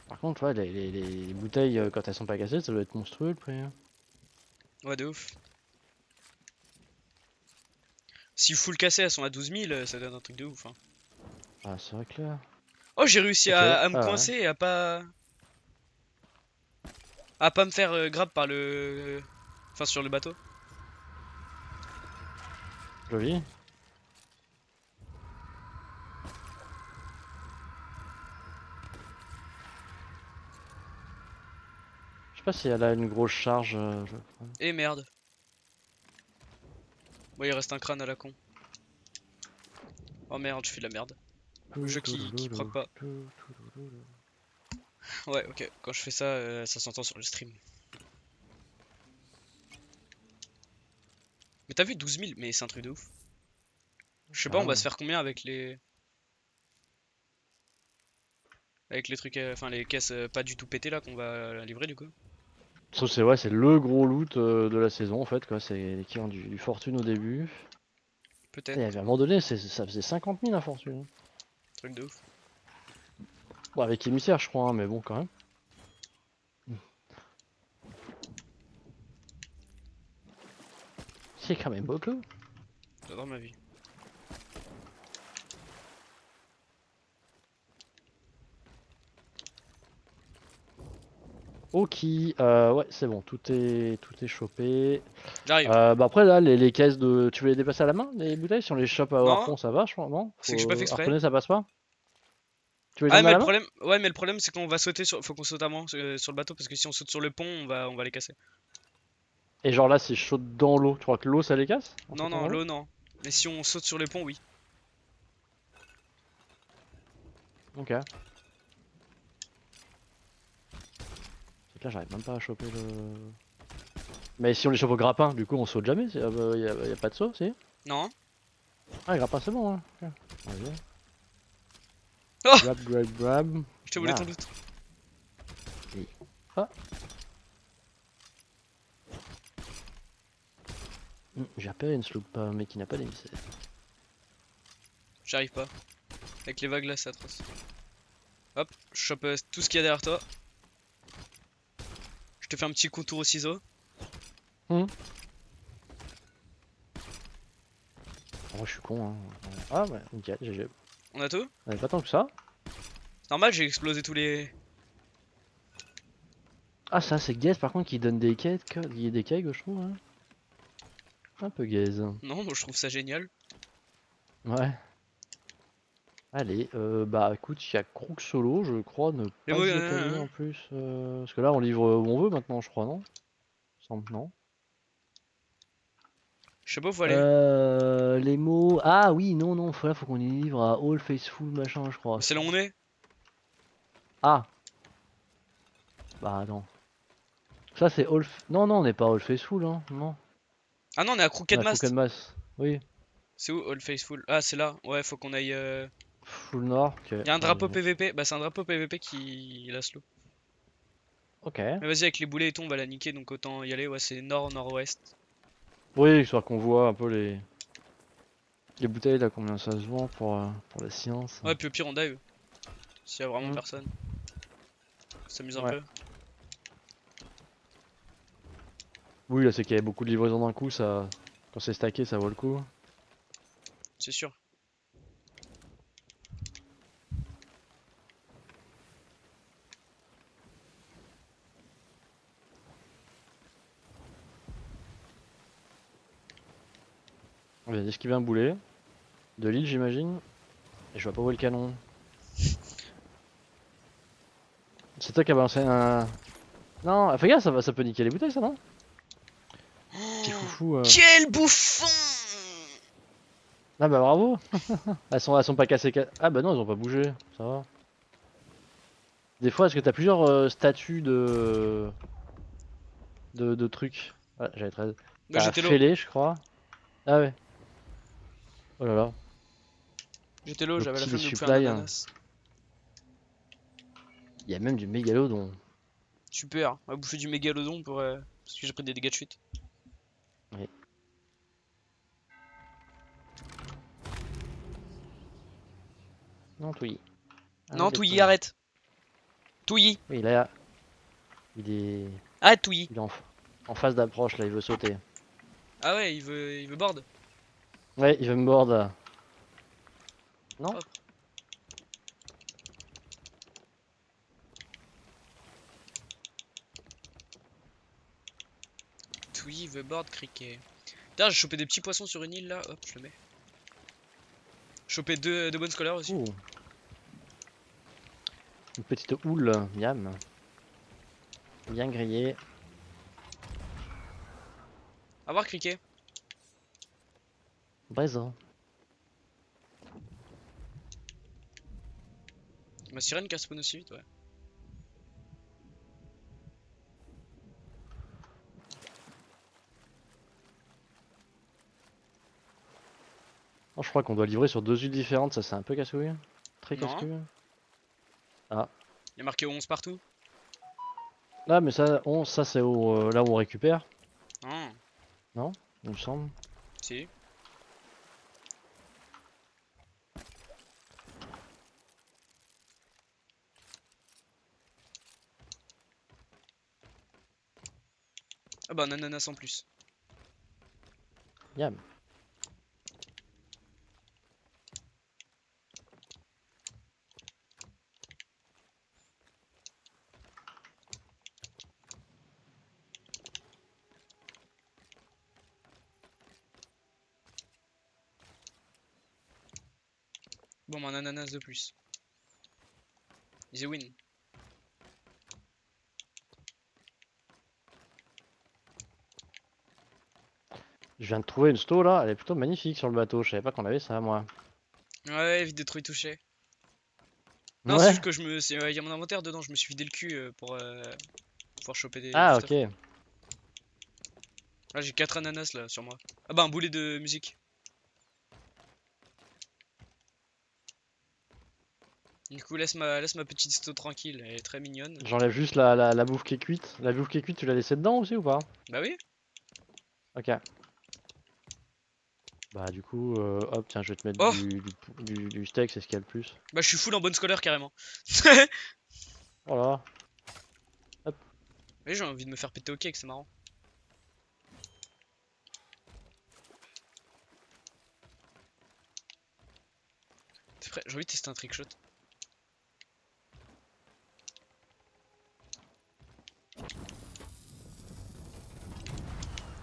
Par contre, ouais, les bouteilles, quand elles sont pas cassées, ça doit être monstrueux le prix, hein. Ouais de ouf. Si full cassé elles sont à 12 000, ça donne un truc de ouf. Hein. Ah, c'est vrai clair. Oh j'ai réussi Ok, à me ah ouais. coincer et à pas... À pas me faire grab par le... Enfin sur le bateau. Joli. Je sais pas si elle a une grosse charge. Et merde. Bon il reste un crâne à la con. Oh merde je fais de la merde. Jeu qui proc pas. Ouais ok, quand je fais ça, ça s'entend sur le stream. Mais t'as vu 12 000, mais c'est un truc de ouf. Je sais pas, Ah on va ouais. se faire combien avec les... Avec les trucs, enfin les caisses pas du tout pétées là qu'on va livrer du coup. C'est ouais, c'est le gros loot de la saison en fait quoi. C'est l'équivalent du fortune au début. Putain, il y Peut-être. avait un moment donné, ça faisait 50 000 la fortune. Truc de ouf. Bon, avec émissaire je crois, hein, mais bon quand même. C'est quand même beaucoup. J'adore ma vie. Ok, ouais c'est bon, tout est chopé. J'arrive. Bah après là, les caisses de... Tu veux les dépasser à la main, les bouteilles? Si on les chope au Non, harpon ça va je crois, non? c'est que j'ai pas fait exprès. Harponner ça passe pas? Tu veux les Ah emmener mais à le la main? problème, ouais mais le problème c'est qu'on va sauter sur, faut qu'on saute avant sur le bateau parce que si on saute sur le pont, on va les casser. Et genre là si je saute dans l'eau, tu crois que l'eau ça les casse? En Non sautant non, dans l'eau? l'eau non. Mais si on saute sur le pont, oui. Ok. C'est que là j'arrive même pas à choper le... Mais si on les chope au grappin, du coup on saute jamais, y a pas de saut, si? Non. Ah, le grappin c'est bon, hein. Ok. Vas-y. Oh, Grab, grab, grab. je te voulais ton Yeah. loot. Et... Ah. J'ai repéré une sloop, un mec qui n'a pas d'émissaire. J'arrive pas. Avec les vagues là, c'est atroce. Hop, je chope tout ce qu'il y a derrière toi. Je te fais un petit contour au ciseau. Oh, je suis con, hein. Ah ouais, nickel, GG. On a tout. Pas tant que ça. C'est normal, j'ai explosé tous les. Ah ça c'est gaze par contre qui donne des kegs, il y a des kegs je trouve, hein. Un peu gaze. Non, moi je trouve ça génial. Ouais. Allez, bah écoute, il y a Crook Solo, je crois ne Les pas mots. y être allé en plus. Parce que là on livre où on veut maintenant je crois, non? Semble non. Je sais pas où faut aller. Les mots... Ah oui, non, non, là faut qu'on y livre à All Faithful machin je crois. C'est là où on est. Ah, bah attends. Ça c'est All... Non, non, on n'est pas All Faithful, hein, non. Ah non, on est à On Crooked a Crooked Mast. Mass. Oui. C'est où All Faithful? Ah, c'est là. Ouais, faut qu'on aille. Full Nord, ok. Y a un drapeau Vas-y. PVP. Bah, c'est un drapeau PVP qui la slow. Ok. Mais vas-y, avec les boulets et tout, on va la niquer donc autant y aller. Ouais, c'est nord-nord-ouest. Oui, histoire qu'on voit un peu les bouteilles là, combien ça se vend pour la science. Ouais, puis au pire, on dive. S'il y a vraiment Hmm. personne. On s'amuse un Ouais. peu. Oui, là c'est qu'il y avait beaucoup de livraisons d'un coup, ça... Quand c'est stacké, ça vaut le coup. C'est sûr. On vient d'esquiver un boulet. De l'île, j'imagine. Et je vois pas où est le canon. C'est toi qui as balancé un... Non, fais gaffe, ça peut niquer les bouteilles, ça, non? Petit foufou. Quel bouffon! Ah bah bravo. Elles sont pas cassées. Ah bah non, elles ont pas bougé. Ça va. Des fois, est-ce que t'as plusieurs statuts de trucs? Ouais, j'avais 13. Bah, T'as j'étais low. fêlé, je crois. Ah ouais. Oh là là. J'étais low, j'avais la L'opti des flemme de bouffer un supplies. ananas. Il y a même du mégalodon. Super. On va bouffer du mégalodon pour. Parce que j'ai pris des dégâts de chute. Ouais. Non, Touilly. Non, Arrête d'être Touilly, Touilly. arrête. Touilly, Oui, là, il est, arrête, Touilly. il est en phase d'approche, là, il veut sauter. Ah ouais, il veut board. Ouais, il veut me board. Non? Hop. Touilly veut board cricket. Putain, j'ai chopé des petits poissons sur une île là. Hop, je le mets. Chopé deux bonnes scolaires aussi. Ouh. Une petite houle, miam. Bien grillée. À voir, cricket. Présent. Ma sirène qui a spawn aussi vite, ouais. Oh, je crois qu'on doit livrer sur deux îles différentes, ça c'est un peu casse-couille. Très Non. casse-couille. Ah, Il y a marqué 11 partout. Là, mais ça c'est là où on récupère, Ah, non? Il me semble. si. Ah bah un ananas en plus. Yam. Bon, bah, un ananas de plus. Easy win. Je viens de trouver une sto là, elle est plutôt magnifique sur le bateau. Je savais pas qu'on avait ça, moi. Ouais, vite détruit touché. Non, c'est Ouais. juste que il y a mon inventaire dedans, je me suis vidé le cul pour pouvoir choper du Ah, stuff. ok. Là, j'ai 4 ananas là sur moi. Ah bah, un boulet de musique. Du coup, laisse ma petite sto tranquille, elle est très mignonne. J'enlève juste la bouffe qui est cuite. La bouffe qui est cuite, tu l'as laissée dedans aussi ou pas? Bah oui, Ok. Bah du coup, hop, tiens, je vais te mettre oh, du steak, c'est ce qu'il y a le plus. bah je suis full en bonne scolaire carrément. Voilà. Hop. Oui, j'ai envie de me faire péter au cake, c'est marrant. T'es prêt? J'ai envie de tester un trickshot.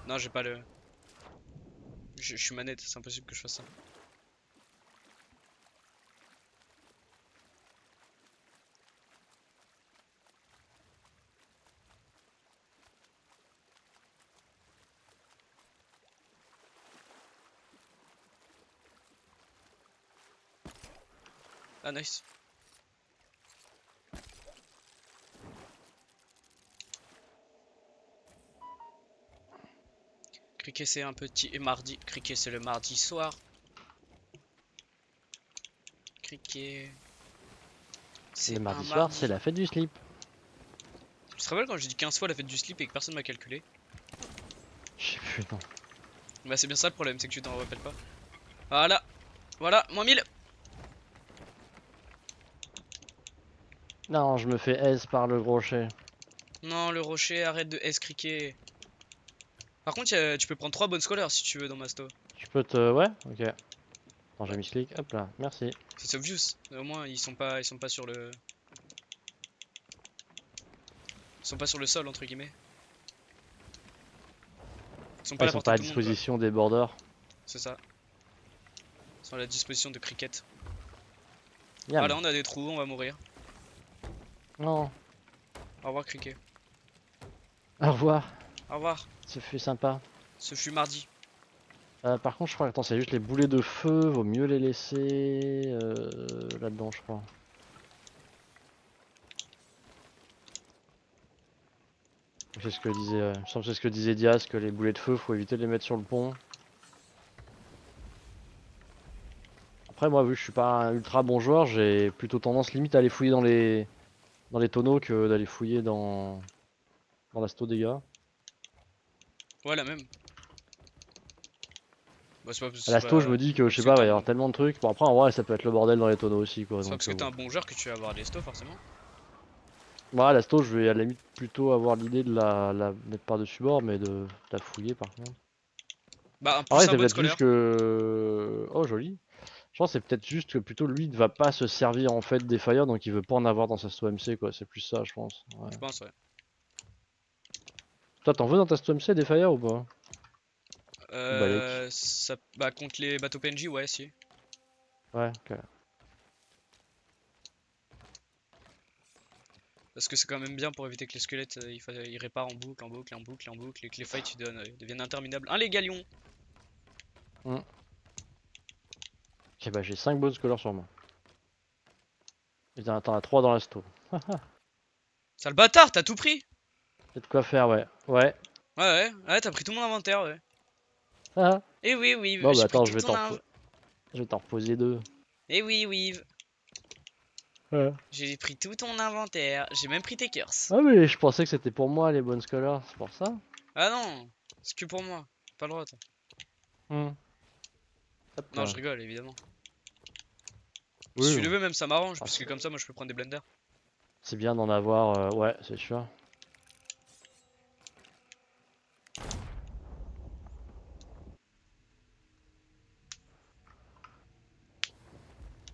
Non, j'ai pas le. Je suis manette, c'est impossible que je fasse ça. Ah, nice. Cricket, c'est un petit. Et mardi. Cricket, c'est le mardi soir. Cricket. Le C'est un mardi soir, c'est mardi. la fête du slip. Tu te rappelles quand j'ai dit 15 fois la fête du slip et que personne m'a calculé? Je sais plus, non. Bah, c'est bien ça le problème, c'est que tu t'en rappelles pas. Voilà, voilà, -1000. Non, je me fais S par le crochet. Non, le rocher, arrête de S cricket. Par contre, tu peux prendre 3 bonnes scholars si tu veux dans ma sto. Je peux te... Ouais? Ok. Attends, j'ai Ouais, mis ce clic. Hop là, merci. c'est obvious. Au moins, ils sont pas sur le. Ils sont pas sur le sol, entre guillemets. Ils sont Ah, pas à ils la sont portée pas de à tout le monde, quoi. disposition des borders. C'est ça. Ils sont à la disposition de cricket. Ah Yam. là, on a des trous, on va mourir. Non. Au revoir, cricket. Au revoir. Au revoir. Ce fut sympa. Ce fut mardi. Par contre, je crois que attends, c'est juste les boulets de feu. Vaut mieux les laisser là-dedans, je crois. C'est ce que disait, il me semble que c'est ce que disait Diaz, que les boulets de feu, faut éviter de les mettre sur le pont. Après, moi, vu que je suis pas un ultra bon joueur, j'ai plutôt tendance limite à aller fouiller dans les tonneaux que d'aller fouiller dans la sto dégâts. Ouais, la même. Bah, À la sto, je me dis c'est que pas je sais parce que pas, il t'es va un y bon. avoir tellement de trucs. Bon, après, en vrai, ça peut être le bordel dans les tonneaux aussi, quoi. C'est pas Donc, parce que t'es bon. un bon joueur que tu vas avoir des stos, forcément. Voilà, la sto, je vais à la limite plutôt avoir l'idée de la mettre par-dessus bord, mais de la fouiller par contre. Bah, un En vrai, plus un c'est bonne peut-être juste scolaire. que. Oh, joli. Je pense que c'est peut-être juste que plutôt lui ne va pas se servir en fait des fire, donc il veut pas en avoir dans sa sto MC, quoi. C'est plus ça, je pense. Ouais. Je pense, ouais. Toi, t'en veux dans ta sto MC des fire ou pas? Ou Balek? Bah, contre les bateaux PNJ, ouais, si. Ouais, ok. Parce que c'est quand même bien pour éviter que les squelettes ils réparent en boucle, en boucle, en boucle, en boucle, et que les fights deviennent interminables. Un les galions! Hmm. Ok, bah j'ai 5 bonnes scholars sur moi. Et t'en as 3 dans la sto. Sale bâtard, t'as tout pris! Y'a de quoi faire, ouais. Ouais. Ouais, t'as pris tout mon inventaire, ouais. Ah. Eh oui, oui, Bon, bah j'ai pris attends, tout ton inv. je vais t'en reposer 2. Eh oui, oui. Ouais. J'ai pris tout ton inventaire. J'ai même pris tes curses. Ah mais je pensais que c'était pour moi les bonnes scholars, c'est pour ça. Ah non, c'est que pour moi. Pas le droit, toi. Hmm. Non, Hop. je rigole, évidemment. Si Oui, tu le veux, même ça m'arrange, ah, puisque comme ça, moi, je peux prendre des blenders. c'est bien d'en avoir, ouais, c'est sûr.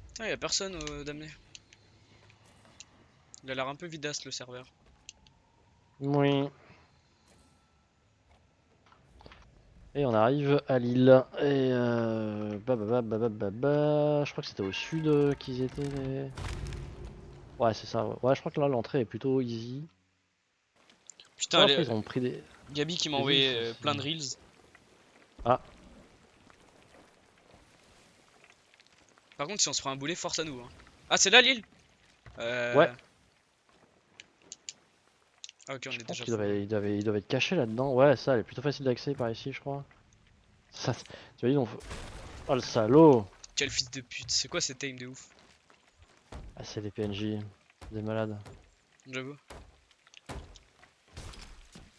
Putain, y'a personne d'amener. Il a l'air un peu vidasse, le serveur. Oui. Et on arrive à Lille. Et je crois que c'était au sud qu'ils étaient. Ouais, c'est ça. Ouais. Ouais, je crois que là l'entrée est plutôt easy. Putain, Oh, après ils ont pris Gabi qui m'a des villes envoyé aussi. plein de reels. Ah, Par contre, si on se prend un boulet, force à nous. Hein. Ah, c'est là l'île ouais. Ah, ok, on Je est pense déjà qu'ils full. ils doivent être cachés là-dedans. Ouais, ça, elle est plutôt facile d'accès par ici, je crois. Ça, tu vois, oh le salaud! Quel fils de pute. C'est quoi cette aim de ouf? Ah, c'est les PNJ, des malades. J'avoue.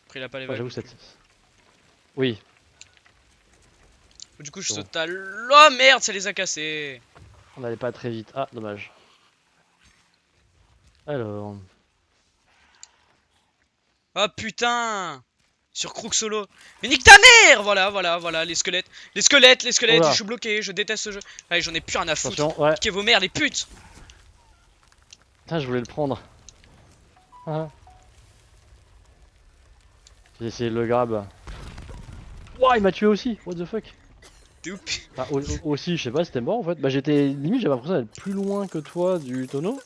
Après, il a pas les Ouais, vagues j'avoue, non plus. Oui, Du coup, je bon. saute à Oh merde, ça les a cassés. On n'allait pas très vite. Ah, dommage. Alors. Ah putain! Sur Crook Solo. Mais nique ta mère! Voilà, voilà, voilà, les squelettes. Les squelettes, les Oh squelettes, je là! suis bloqué, je déteste ce jeu. Allez, j'en ai plus rien à foutre. Attention, ouais. Niquez vos mères, les putes! Putain, je voulais le prendre. Ah. J'ai essayé de le grab. Ouah, il m'a tué aussi! What the fuck? T'es ouf. Enfin, aussi, je sais pas, c'était mort en fait. Bah, j'étais limite, j'avais l'impression d'être plus loin que toi du tonneau.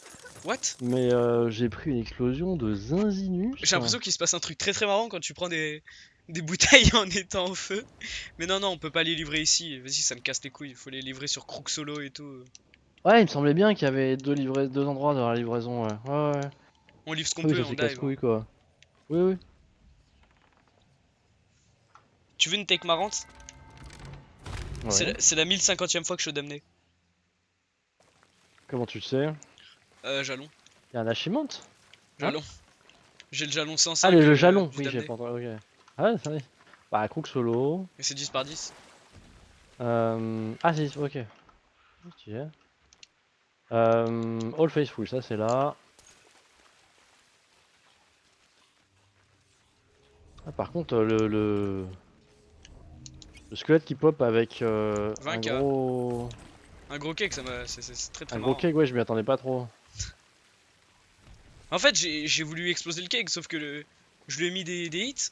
What? Mais j'ai pris une explosion de J'ai Zinzinus. l'impression qu'il se passe un truc très très marrant quand tu prends des bouteilles en étant au feu. Mais non, non, on peut pas les livrer ici. Vas-y, ça me casse les couilles. Il faut les livrer sur Crook Solo et tout. Ouais, il me semblait bien qu'il y avait deux endroits dans la livraison. Ouais, ouais, ouais. On livre ce qu'on Oui, peut ça en c'est dive. Hein. casse-couille quoi. Oui, oui. Tu veux une take marrante? Ouais. C'est la 1050e fois que je te damné. Comment tu le sais? Jalon. Il y a un achievement? Hein? Jalon. J'ai le jalon Ah, 105 le jalon! du Oui, j'ai damné. pas entendu. Ok. Ah, ça y est. Bah, Crook solo. Et c'est 10 par 10. Ah, si, ok. Ok. All Faithful, ça c'est là. Ah, par contre, le squelette qui pop avec un 20k. gros. Un gros cake, c'est très très Un gros marrant. cake, ouais, je m'y attendais pas trop. En fait, j'ai voulu exploser le cake, sauf que je lui ai mis des hits.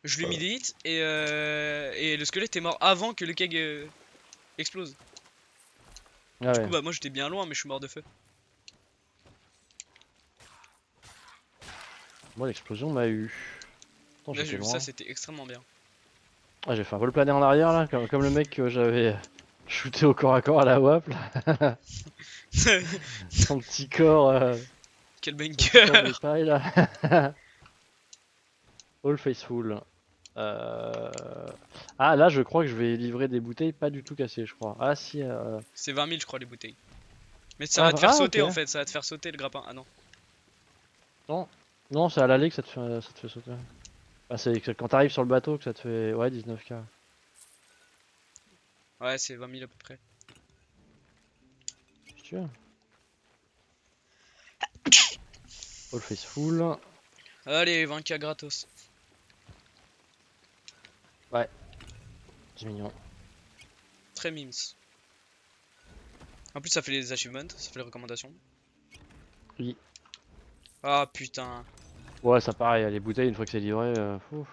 Je lui ai mis des hits et le squelette est mort avant que le keg explose. Ah Du coup, ouais. bah moi j'étais bien loin, mais je suis mort de feu. Moi, l'explosion m'a eu. Attends, Là, j'ai j'étais vu ça, loin. c'était extrêmement bien. Ah, j'ai fait un vol plané en arrière là, comme le mec que j'avais shooté au corps à corps à la WAP là. Son petit corps, Quel son petit corps banger! de paille là. All Faithful. Ah, là, je crois que je vais livrer des bouteilles pas du tout cassées, je crois. Ah, si. C'est 20 000, je crois, les bouteilles. Mais ça Ah, va te faire ok. sauter en fait, ça va te faire sauter le grappin. Ah non. Non, non, c'est à l'aller que ça te fait sauter. Ah, c'est quand t'arrives sur le bateau que ça te fait. Ouais, 19k. Ouais, c'est 20 000 à peu près. Si tu veux. All Faithful. Allez, 20k gratos. Ouais, 10 millions. Très mimes. En plus, ça fait les achievements, ça fait les recommandations. Oui. Ah putain. Ouais, ça pareil, les bouteilles, une fois que c'est livré, ouf.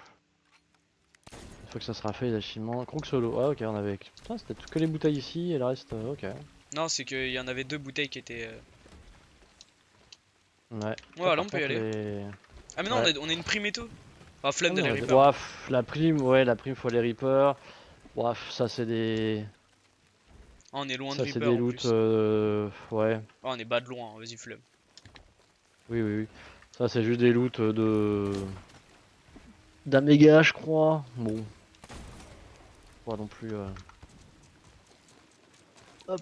Une fois que ça sera fait, les achèvements. Crook solo. Ah, ok, on avait. Putain, c'était que les bouteilles ici et le reste, ok. Non, c'est qu'il y en avait deux bouteilles qui étaient. Ouais. Ah, Ouais, là on par peut y contre, aller. les. Ah, mais non, Ouais. on a une prime et tout. Ah, Ah flemme oui, d'aller on Reaper. Ouah, la prime, ouais, la prime, faut les Reapers. Bref, ça c'est des. Ah, on est loin de Ça c'est Reaper des en loots, plus. ouais. Ah, on est bas de loin, vas-y, flemme. Oui, oui, oui. Ça c'est juste des loots de. D'Améga, je crois. Bon. Pas non plus. Hop.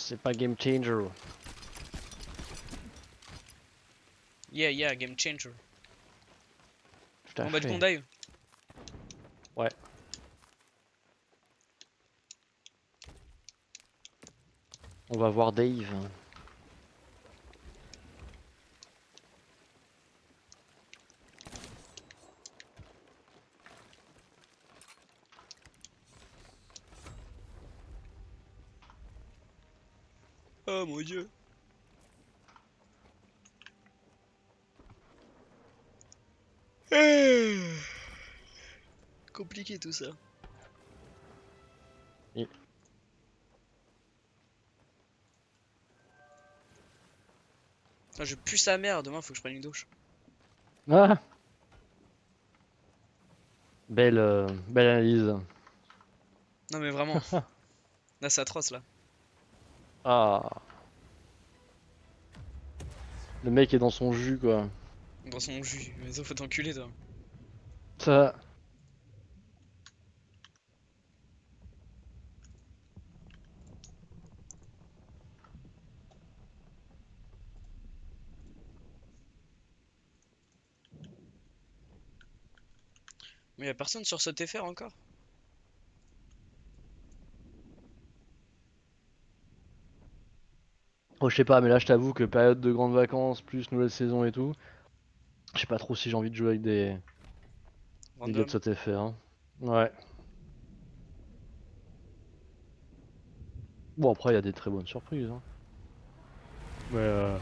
c'est pas game changer. Yeah, game changer. Tout à Bon bah du coup fait. on dive. Ouais. On va voir Dave. Oh mon dieu. Compliqué tout ça. Et- Ah, je pue sa mère, demain faut que je prenne une douche. Ah, belle analyse. Non mais vraiment, là c'est atroce là. Ah, le mec est dans son jus quoi. Dans son jus, mais ça faut t'enculer toi. Ça. Mais y'a personne sur ce TFR encore. Oh, je sais pas, mais là je t'avoue que période de grandes vacances, plus nouvelle saison et tout, je sais pas trop si j'ai envie de jouer avec des gars de Random. cet effet, hein. Ouais. Bon, après, il y a des très bonnes surprises, hein. Mais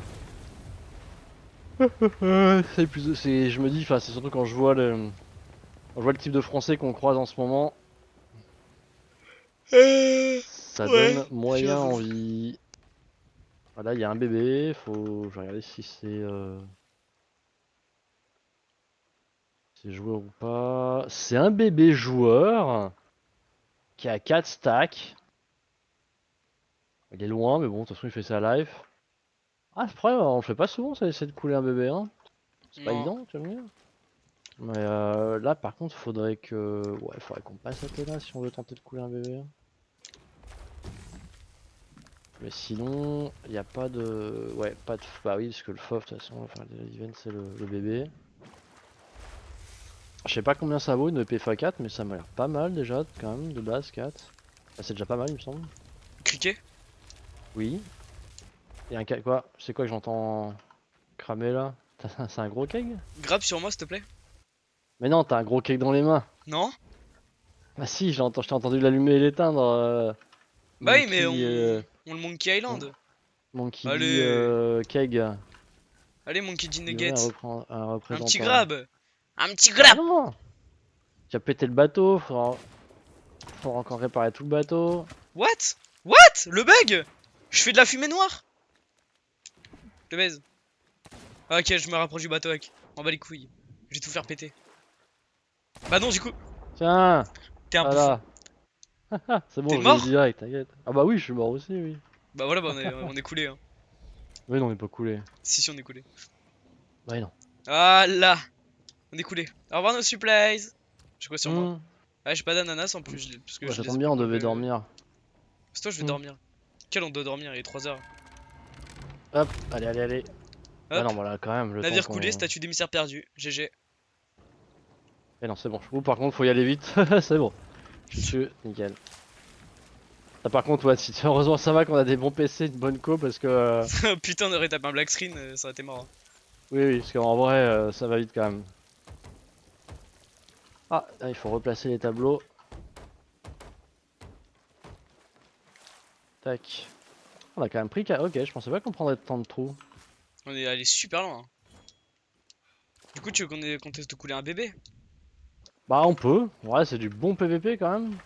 c'est plus, je me dis, enfin, c'est surtout quand je vois le type de français qu'on croise en ce moment, ça Ouais, donne moyen j'avoue. envie. Voilà, il y a un bébé, je vais regarder si c'est joueur ou pas. C'est un bébé joueur qui a 4 stacks. Il est loin, mais bon, de toute façon, il fait ça live. Ah, c'est vrai, on le fait pas souvent, ça, essayer de couler un bébé, hein. C'est pas Non. évident, tu vas me dire. Mais là, par contre, faudrait que. Ouais, faudrait qu'on passe à là si on veut tenter de couler un bébé, hein. Mais sinon, il n'y a pas de. Ouais, pas de. Bah oui, parce que le FOF, de toute façon, enfin, l'event, c'est le bébé. Je sais pas combien ça vaut une épée FA4, mais ça m'a l'air pas mal déjà, quand même, de base 4. Ah, c'est déjà pas mal, il me semble. Cliquez. Oui. Et un quoi? C'est quoi que j'entends cramer là? C'est un gros keg? Grab sur moi s'il te plaît. Mais non, t'as un gros cake dans les mains. Non. Ah si, je t'ai entendu l'allumer et l'éteindre. Bah oui mais Monkey, on le Monkey Mon- Island. Monkey D. Allez. Keg. Allez Monkey D Livrer Nugget. un Un petit représentant. grab. Un petit Bah grab. non! Tu as pété le bateau, faudra encore réparer tout le bateau. What? What? Le bug? Je fais de la fumée noire. Le baise. Ah, ok, je me rapproche du bateau avec. En bas les couilles. Je vais tout faire péter. Bah non, du coup. Tiens! T'es un bouffon. Voilà! C'est T'es bon, je l'ai eu mort? direct, t'inquiète. Ah bah oui, je suis mort aussi, oui. Bah voilà, bah on est coulé. Hein. Oui, non, on est pas coulé. Si, on est coulé. Bah non. Ah là. On est coulé. Au revoir nos supplies. J'ai quoi sur moi? Hmm. Ah, j'ai pas d'ananas en plus, parce que Bah, je ça les ai tombe pas bien, on devait volés. dormir. C'est toi, je vais Hmm. dormir. Quel on doit dormir? Il est 3 heures. Hop, allez, allez, allez. Bah Hop. non, voilà, quand même, le temps Navire coulé, qu'on. statut d'émissaire perdu. GG. Eh non, c'est bon. Ou par contre, faut y aller vite. C'est bon. Je suis dessus, nickel. Ah, par contre, ouais, si, heureusement ça va qu'on a des bons PC, une bonne co, parce que. Putain, on aurait tapé un black screen, ça aurait été marrant. Oui, oui, parce qu'en vrai, ça va vite quand même. Ah, là, il faut replacer les tableaux. Tac. On a quand même pris. Ok, je pensais pas qu'on prendrait tant de trous. On est allé super loin. Hein. Du coup, tu veux qu'on teste de couler un bébé? Bah, on peut. Ouais, c'est du bon PVP quand même.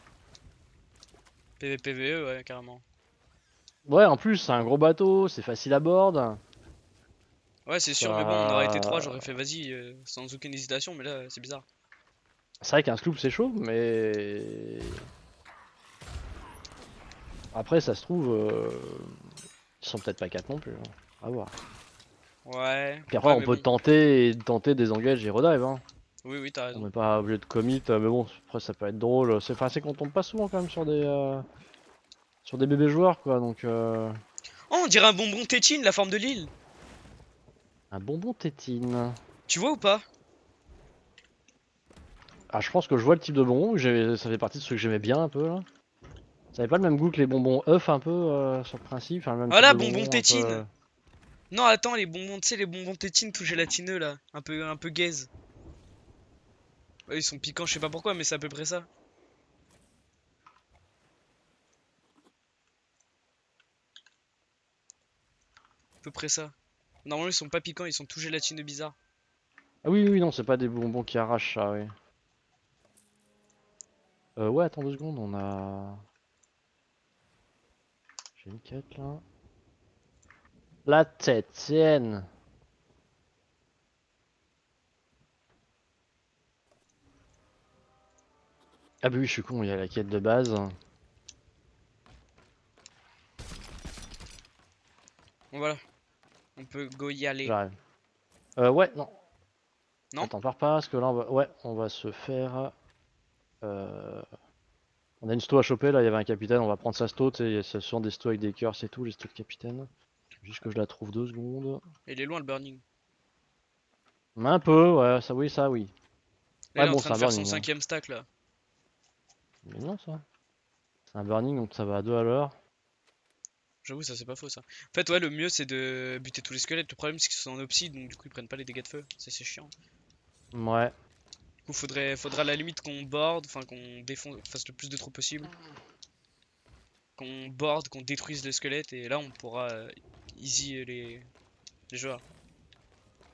PVPVE, ouais, carrément. Ouais, en plus, c'est un gros bateau, c'est facile à bord. Ouais, c'est sûr, mais bon, on aurait été 3, Ça. j'aurais fait vas-y, sans aucune hésitation, mais là, c'est bizarre. C'est vrai qu'un sloop c'est chaud, mais. Après, ça se trouve. Ils sont peut-être pas 4 non plus, hein. À voir. Ouais, Puis après, ouais, on mais peut bon. tenter des engages et redive, hein. Oui, oui, t'as On raison. n'est pas obligé de commit, mais bon, après ça peut être drôle. Enfin, c'est qu'on tombe pas souvent quand même sur sur des bébés joueurs quoi, donc Oh, on dirait un bonbon tétine, la forme de l'île. un bonbon tétine. Tu vois ou pas? Ah, je pense que je vois le type de bonbon, ça fait partie de ceux que j'aimais bien un peu là. Ça avait pas le même goût que les bonbons œufs un peu sur le principe, enfin le même type Voilà, de bonbon bonbon un peu. tétine. Non, attends, les bonbons, tu sais, les bonbons tétine tout gélatineux là. Un peu gaze. Ouais, ils sont piquants, je sais pas pourquoi, mais c'est à peu près ça. À peu près ça. Normalement, ils sont pas piquants, ils sont tout gélatineux bizarres. Ah oui, oui, non, c'est pas des bonbons qui arrachent ça, oui. Ouais, attends 2 secondes, on a. J'ai une quête là. La tête tienne. Ah bah oui, je suis con, il y a la quête de base. Bon, voilà, on peut go y aller. J'arrive. Ouais, non. Non? Attends, pars pas, parce que là, ouais, on va se faire. Euh... On a une sto à choper, là, il y avait un capitaine, on va prendre sa sto, tu sais, ce sont des stos avec des cœurs, c'est tout, les stos de capitaine. Juste que je la trouve 2 secondes. Il est loin le burning. Un peu, ouais, ça oui, ça oui. Là, il Ouais, est en bon, train c'est de un faire son burning, hein. 5ème stack là. Mais non, ça. C'est un burning, donc ça va à 2 à l'heure. J'avoue, ça c'est pas faux ça. En fait, ouais, le mieux c'est de buter tous les squelettes. Le problème c'est qu'ils sont en obside, donc du coup ils prennent pas les dégâts de feu. Ça c'est chiant. Ouais. Du coup, faudra à la limite qu'on board, enfin qu'on défonce, fasse le plus de trous possible. Qu'on board, qu'on détruise les squelettes, et là on pourra easy les joueurs.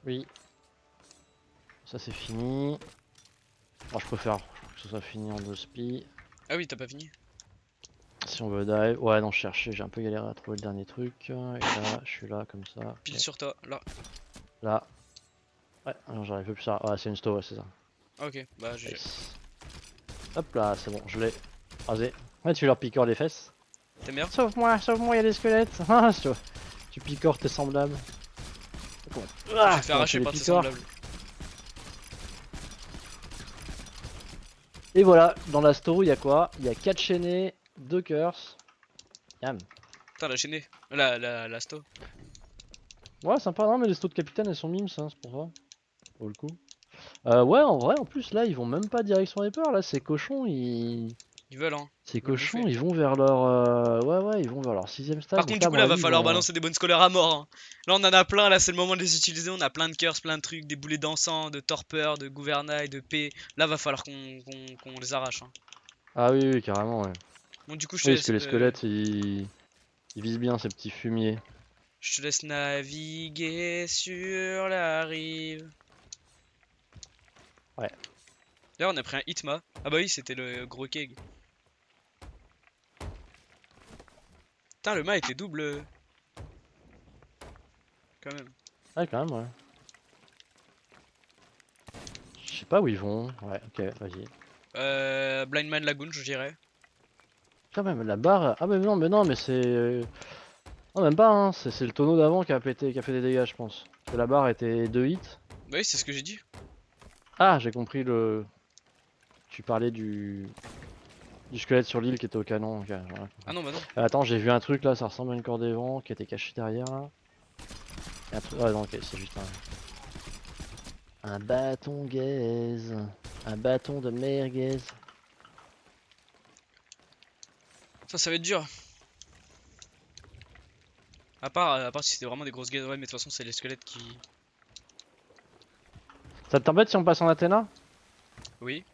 Oui. Ça, c'est fini. Moi, je préfère que ce soit fini en 2 spi. Ah oui, t'as pas fini? Si on veut dive. Ouais, non, je cherchais, j'ai un peu galéré à trouver le dernier truc. Et là, je suis là, comme ça. Pile Ok. sur toi, là. Là. Ouais, non, j'arrive plus ça. Ouais, c'est une sto, ouais, c'est ça. Ah, ok, bah GG. Nice. Hop là, c'est bon, je l'ai rasé. Ouais, tu leur piqueurs les fesses. T'aimes bien? Sauve-moi, il y a des squelettes. Ah, tu piqueurs tes semblables. Bon. Je vais Ah, te faire comment tu arracher les par tes piqueurs. semblables. Et voilà, dans la sto, il y a quoi? Il y a 4 chaînés, 2 curse. Yam. Putain, la chaînée. La sto. Ouais, sympa, non, mais les stos de capitaine, elles sont mimes, ça, c'est pour ça. Pour le coup. Ouais, en vrai, en plus, là, ils vont même pas direction les peurs, là, ces cochons, Ils veulent, hein. Ces Ils veulent cochons, bouffer. ils vont vers leur... Ouais, ouais, ils vont vers leur 6ème Par stade, contre, donc là, du à coup, mon là, va avis, ils falloir vont... balancer des bonnes scolaires à mort, hein. Là, on en a plein, là, c'est le moment de les utiliser. On a plein de curse, plein de trucs, des boulets d'encens, de torpeur, de gouvernail, de paix. Là, va falloir qu'on les arrache, hein. Ah oui, oui, carrément, ouais. Bon, du coup, Oui, parce que les squelettes, ils visent bien ces petits fumiers. je te laisse naviguer sur la rive. Ouais. D'ailleurs, on a pris un Hitma. Ah bah oui, c'était le gros keg. Putain, le mât était double, quand même. Ouais, quand même, ouais. Je sais pas où ils vont. Ouais, ok, vas-y. Blind Man Lagoon, je dirais. Quand même, la barre... Ah mais non, mais c'est... Non, même pas, hein. C'est le tonneau d'avant qui a pété, qui a fait des dégâts, je pense. Parce que la barre était 2 hits. Bah oui, c'est ce que j'ai dit. Ah, j'ai compris le... Tu parlais du squelette sur l'île qui était au canon. Ok, j'ai rien Ah compris. non, bah non. Attends, j'ai vu un truc là, ça ressemble à une corde des vents qui était cachée derrière là. Et un truc... Ouais, non, ok, c'est juste un bâton gaze. Un bâton de merguez. Ça va être dur. À part si c'était vraiment des grosses gueules. Ouais, mais de toute façon, c'est les squelettes qui. Ça t'embête si on passe en Athéna? Oui.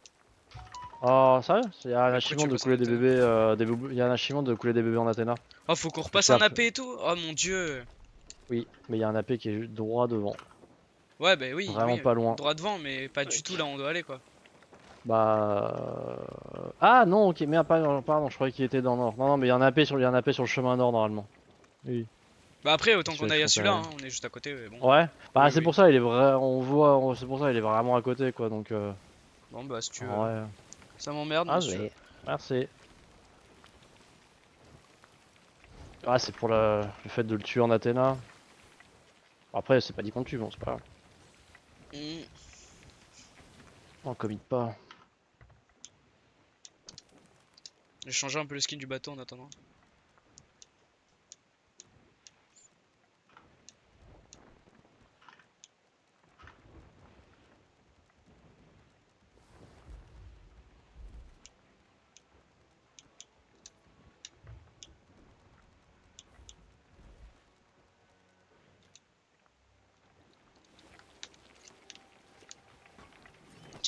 Oh, sérieux? Il y a un Bah pourquoi tu achievement veux de passer en couler des Athéna? bébés, il y a un achievement de couler des bébés en Athéna. Oh, faut qu'on Faut repasse un faire... AP et tout? Oh mon dieu. Oui, mais il y a un AP qui est juste droit devant. Ouais, bah oui, Vraiment oui. pas loin. Droit devant, mais pas du tout Tac. là où on doit aller quoi. Bah... Ah non, ok, merde, pardon, je croyais qu'il était dans le nord. Non, non, mais il y a un AP il y a un AP sur le chemin nord normalement. Oui, Bah après, c'est autant qu'on celui-là que aille je à celui-là, préférais. hein. On est juste à côté, mais bon. Ouais, bah Oui, c'est oui. pour ça, il est vrai, on voit, c'est pour ça, il est vraiment à côté quoi, donc Bon, bah si tu veux. en vrai, Ça m'emmerde, mais si tu veux. allez, merci. Ah, c'est pour le fait de le tuer en Athéna. Après, c'est pas dit qu'on le tue, bon, c'est pas grave. Hmm. On commit pas. J'ai changé un peu le skin du bateau en attendant.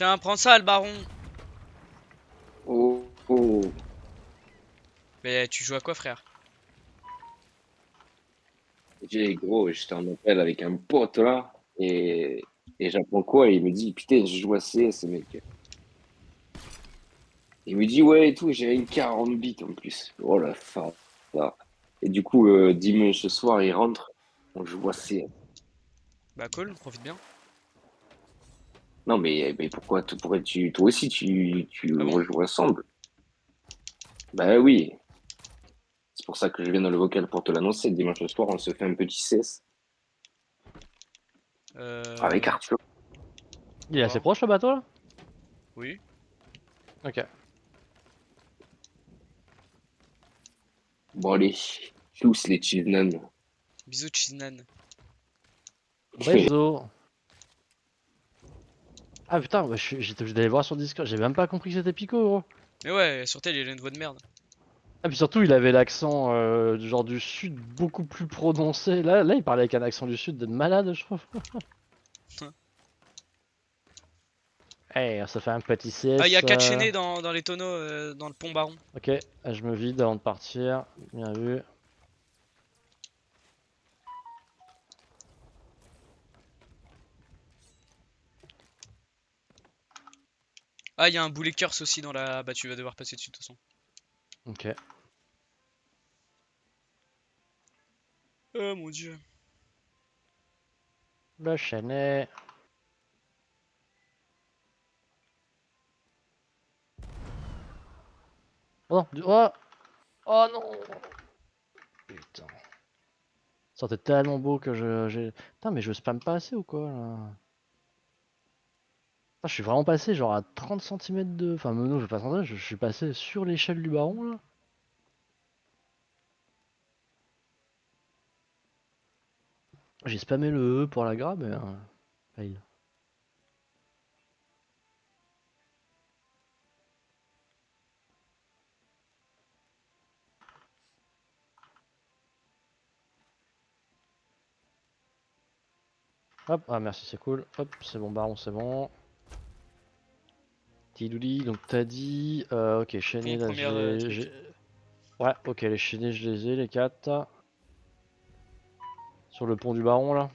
Tiens, prends ça, le baron. Oh, oh. Mais tu joues à quoi, frère? J'ai gros, j'étais en appel avec un pote là, et j'apprends quoi? Et il me dit, putain, je joue à CS, mec. Il me dit, ouais, et tout, j'ai une 40 bits en plus. Oh la fin. Là. Et du coup, dimanche soir, il rentre, on joue à CS. Bah cool, profite bien. Non, mais pourquoi, toi aussi, tu Ah bon? rejoues ensemble? Bah oui, c'est pour ça que je viens dans le vocal pour te l'annoncer. Dimanche soir, on se fait un petit CS avec Euh... Arthur. Il est assez D'accord. proche le bateau là? Oui. Ok. Bon, allez, tous les children. Bisous, Chiznan. Baizo. Ah putain, bah, j'étais obligé d'aller voir sur Discord, j'ai même pas compris que c'était Pico gros. Mais ouais, sur tel, il a une voix de merde. Ah puis surtout il avait l'accent du genre du sud beaucoup plus prononcé. Là il parlait avec un accent du sud de malade je trouve. Eh, ça fait un petit Ah, il y a CS. 4 chaînés dans les tonneaux, dans le pont baron. Ok, je me vide avant de partir. Bien vu. Ah, il y a un boulet curse aussi dans la... Bah tu vas devoir passer dessus de toute façon. Ok. Oh mon dieu. Le chenet. Oh non, oh, oh non. Putain. Ça sortait tellement beau que j'ai. Putain mais je spam pas assez ou quoi là? Ah, je suis vraiment passé genre à 30 centimètres de... Enfin non, je vais pas s'entendre, je suis passé sur l'échelle du baron là. J'ai spammé le E pour la grab mais... fail. Hop, ah merci c'est cool. Hop, c'est bon baron, c'est bon. Tidouli, donc t'as dit... ok, chaîné Pont là, première truc. Ouais, ok, les chaînés je les ai, les 4. Sur le pont du baron là.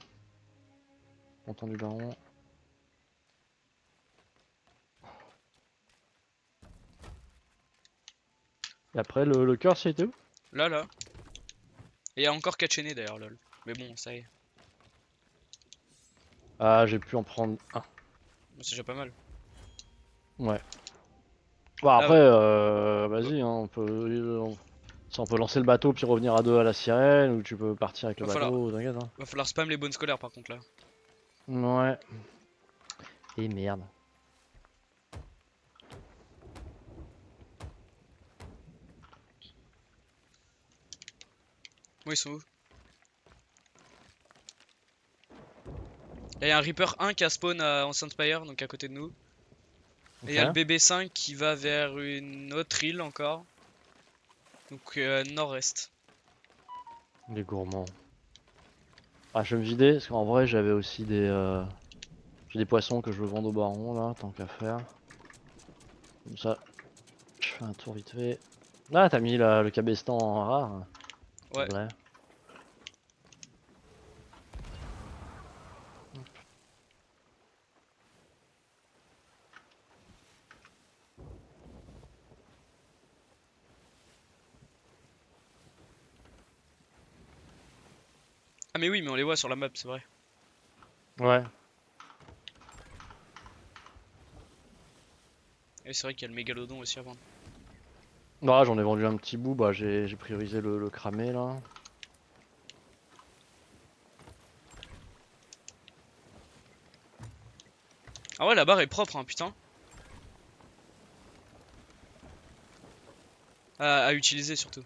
Ponton du baron. Et après le cœur c'était où? Là, là. Et il y a encore 4 chaînés d'ailleurs, lol. Mais bon, ça y est. Ah j'ai pu en prendre un. Bon, c'est déjà pas mal. Ouais. Bon Là, après, va vas-y, hein, on peut lancer le bateau puis revenir à deux à la sirène, ou tu peux partir avec le va falloir, bateau, t'inquiète. Hein. va falloir spam les bonnes scolaires par contre là. Ouais. Et merde. Moi ils sont où? Là, il y a un Reaper 1 qui a spawn en Sandspire, donc à côté de nous. Et il Ok. y a le BB5 qui va vers une autre île encore. Donc nord-est. Les gourmands. Ah je vais me vider, parce qu'en vrai j'avais aussi j'ai des poissons que je veux vendre au baron là, tant qu'à faire. Comme ça, je fais un tour vite fait. Ah t'as mis le cabestan en rare. C'est Ouais. vrai. Ah mais oui, mais on les voit sur la map, c'est vrai. Ouais. Et c'est vrai qu'il y a le mégalodon aussi à vendre. Bah j'en ai vendu un petit bout, bah j'ai priorisé le cramé là. Ah ouais, la barre est propre, hein, putain. À utiliser surtout.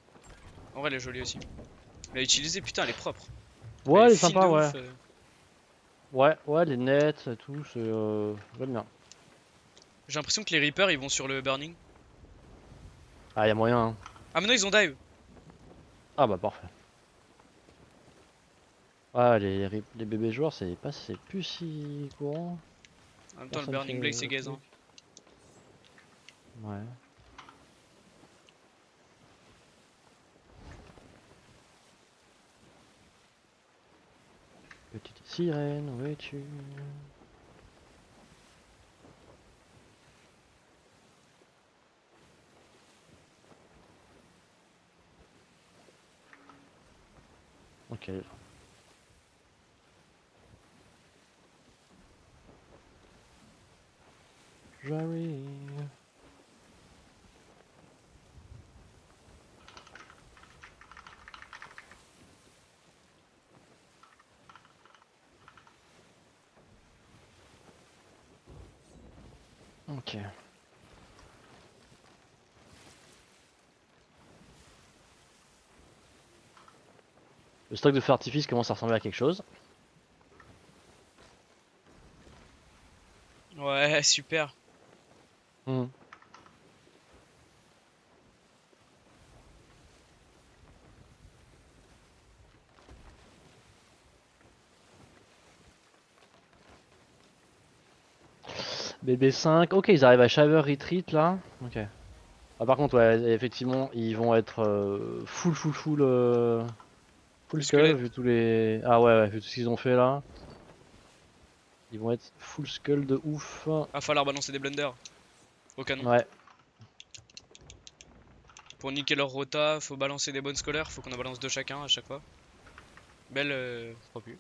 En vrai, elle est jolie aussi. Mais à utiliser, putain, elle est propre. Elle Ouais est elle est fine de sympa ouais. ouf. Ouais, les nets et tout, c'est... j'aime bien. J'ai l'impression que les Reapers ils vont sur le Burning. Ah, y'a moyen, hein. Ah mais non, ils ont dive. Ah bah parfait. Ah, les bébés joueurs, c'est plus si courant. En même temps, le Personne Burning fait Blaze c'est le gaze, truc. hein. Ouais. Petite sirène, où es-tu? Ok. J'arrive. Ok. Le stock de feu artifice commence à ressembler à quelque chose. Ouais, super. Hmm. BB5, ok, ils arrivent à Shaver Retreat là. Ok. Ah, par contre, ouais, effectivement, ils vont être full Le skull squelette. vu tous les. Ah ouais, vu tout ce qu'ils ont fait là. Ils vont être full skull de ouf. Va falloir balancer des blunders au canon. Ouais, Pour niquer leur rota, faut balancer des bonnes scolaires, faut qu'on en balance deux chacun à chaque fois. Belle, propu.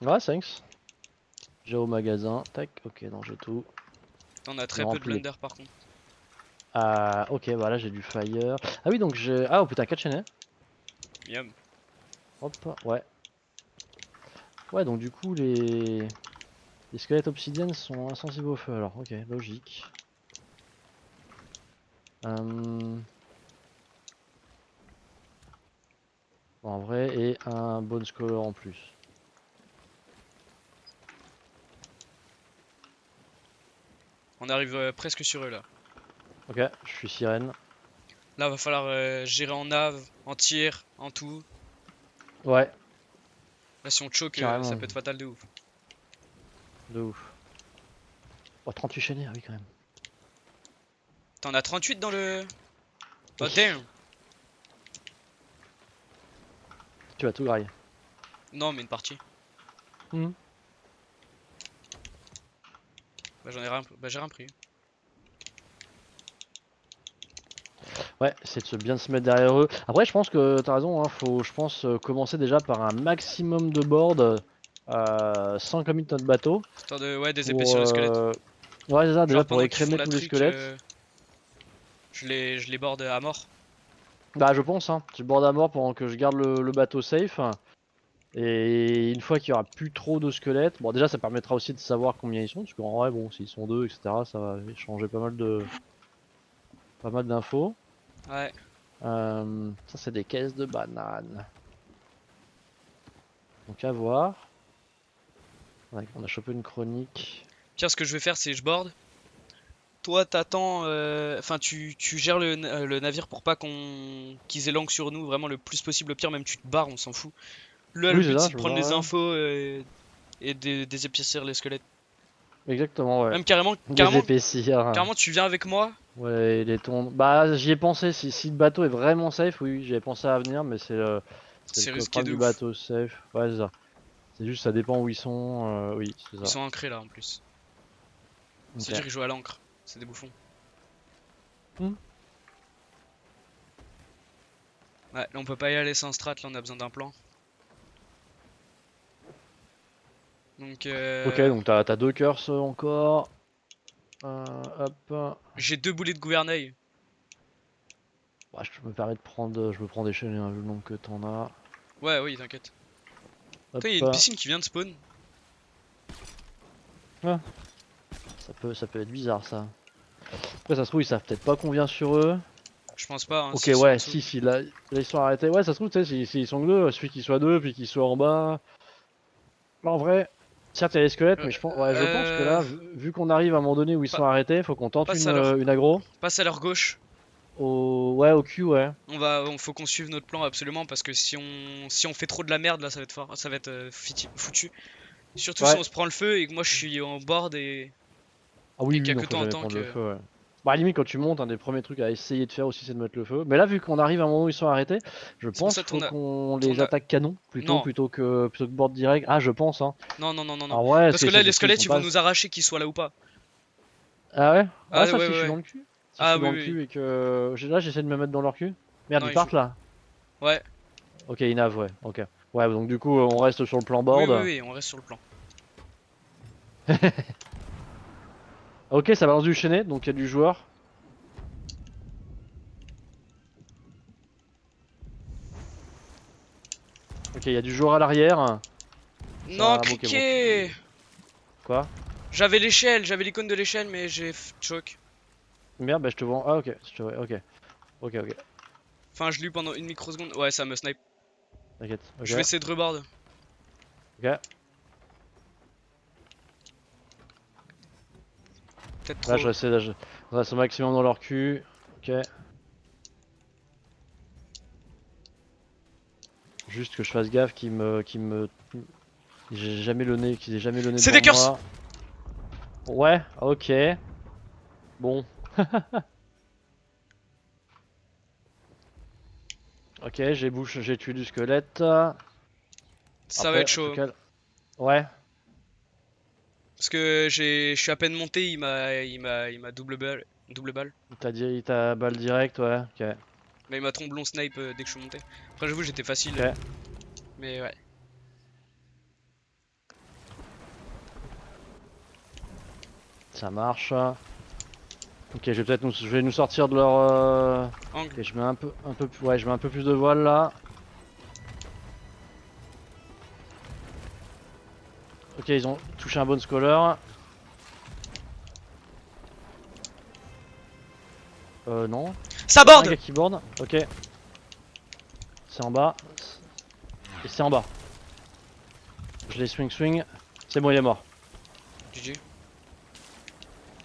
ouais, thanks. J'ai au magasin, tac, ok, non, j'ai tout. On a Je très me peu de remplis les. blunders par contre. Ah, ok, bah là j'ai du fire. Ah oui, donc j'ai. Ah, oh putain, 4 chaînets. Miam. Hop, ouais. Ouais, donc du coup, les squelettes obsidiennes sont insensibles au feu alors, ok, logique. Bon, en vrai, et un bone scholar en plus. On arrive presque sur eux là. Ok, je suis sirène. Là, va falloir gérer en nav, en tir, en tout. Ouais, Là, si on choke, ça carrément, peut être fatal de ouf. de ouf. Oh, 38 chaînés, ah oui, quand même. T'en as 38 dans le. Oh Oui, damn! tu vas tout grailler. Non, mais une partie. Hmm. Bah, j'en ai rien. Bah, j'ai rien pris. Ouais, c'est de bien se mettre derrière eux. Après, je pense que t'as raison, hein, faut, je pense, commencer déjà par un maximum de board sans commit notre bateau. Histoire de. Ouais, des épées Pour. sur les squelettes. Ouais, c'est ça, déjà Genre, pour pendant qu'ils font écrémer la tous les truc, squelettes. je les borde à mort. Bah, je pense, hein. Tu board à mort pendant que je garde le bateau safe. Et une fois qu'il y aura plus trop de squelettes, bon, déjà ça permettra aussi de savoir combien ils sont, parce qu'en vrai, bon, s'ils sont deux, etc., ça va changer pas mal d'infos. Ouais. Ça, c'est des caisses de bananes. Donc à voir. Ouais, on a chopé une chronique. Pire, ce que je vais faire, c'est je borde. Toi, t'attends. Enfin, tu gères le navire pour pas qu'ils aient l'angle sur nous, vraiment le plus possible. Au pire, même tu te barres, on s'en fout. Là, le Oui, c'est but, ça, c'est de je prendre les vois. infos et des épaissir les squelettes. Exactement, ouais. Même carrément, Des carrément, épaissir. carrément, tu viens avec moi. Ouais, les tons. Bah, j'y ai pensé. Si le bateau est vraiment safe, oui, j'y ai pensé à venir, mais c'est C'est le risqué problème de du ouf. bateau safe. Ouais, c'est ça. C'est juste, ça dépend où ils sont. Oui, c'est Ils ça. sont ancrés là en plus. Ok. C'est-à-dire qu'ils jouent à l'encre. C'est des bouffons. Hmm. Ouais, là on peut pas y aller sans strat, là on a besoin d'un plan. Donc Ok, donc t'as deux curses encore. Hop. j'ai deux boulets de gouvernail. Bah, je me permets de prendre. Je me prends des chaînes, hein, vu le nombre que t'en as. Ouais, oui, t'inquiète. Hop. Toi, il y a une piscine qui vient de spawn. Ah, ça peut être bizarre ça. Après, ça se trouve, ils savent peut-être pas qu'on vient sur eux. Je pense pas, hein, Ok, s'ils sont en ouais, dessous. si, là, ils sont arrêtés. Ouais, ça se trouve, tu sais, s'ils sont que deux, il suffit qu'ils soient deux, puis qu'ils soient en bas. Là, en vrai, certes, il y a les squelettes, Euh, mais je pense que euh, là, vu qu'on arrive à un moment donné où ils sont pa- arrêtés, faut qu'on tente passe une, à leur, une aggro. passe à leur gauche. Ouais, au cul, ouais. Faut qu'on suive notre plan absolument parce que si on fait trop de la merde là, ça va être fort, ça va être foutu. Surtout si Ouais. on se prend le feu et que moi je suis en board et Ah oui, qu'il y oui, a non, que faut toi en jamais tank. prendre le feu, ouais. Bah, à la limite, quand tu montes, un des premiers trucs à essayer de faire aussi, c'est de mettre le feu. Mais là, vu qu'on arrive à un moment où ils sont arrêtés, je C'est pour pense ça qu'il faut qu'on les tourne à... attaque canon plutôt, Non, plutôt que board direct. Ah, je pense, hein. non, non, non, non, non. Alors, ouais, Parce que là, les est-ce qu'ils squelettes, sont ils vont pas. nous arracher qu'ils soient là ou pas. Ah ouais? Ah Ah, ouais, ça, ouais, si je suis dans ouais. le cul. Si je Ah suis oui, dans le oui, oui. cul et que. Là, j'essaie de me mettre dans leur cul. Merde, Non, ils il joue. partent là. Ouais. Ok, ils navent, ouais, ok. Ouais, donc du coup, on reste sur le plan Oui, oui, board. oui, on reste sur le plan. Ok, ça balance du chaîné, donc il y a du joueur. Ok, il y a du joueur à l'arrière. Non, Ça. Bon, ok, bon. criquet! Quoi? J'avais l'échelle, j'avais l'icône de l'échelle, mais j'ai choc. Merde, bah je te vois. Ah, ok, ok. Ok, ok. Enfin, je l'ai eu pendant une microseconde. Ouais, ça me snipe. T'inquiète, ok. Je vais essayer de reboard. Ok. Peut-être Là, trop. je reste au maximum dans leur cul. Ok. Juste que je fasse gaffe j'ai jamais le nez, qu'ils aient jamais le nez C'est devant des curses! moi. Ouais, ok. Bon. Ok, j'ai tué du squelette. Ça va Après, être faut chaud. qu'elle. Ouais. Parce que je suis à peine monté, il m'a double balle. Il t'a balle direct, ouais. Ok. Mais il m'a tromblon snipe dès que je suis monté. Après, j'avoue, j'étais facile. Ok. Mais ouais. Ça marche. Ok, je vais nous sortir de leur. Angle. Ok, ouais, je mets un peu plus de voile là. Ok, ils ont touché un bon scholar. Non. Ça Ouais, un borde! gars qui board. Ok, c'est en bas. Et c'est en bas. Je les swing. C'est bon, il est mort. GG.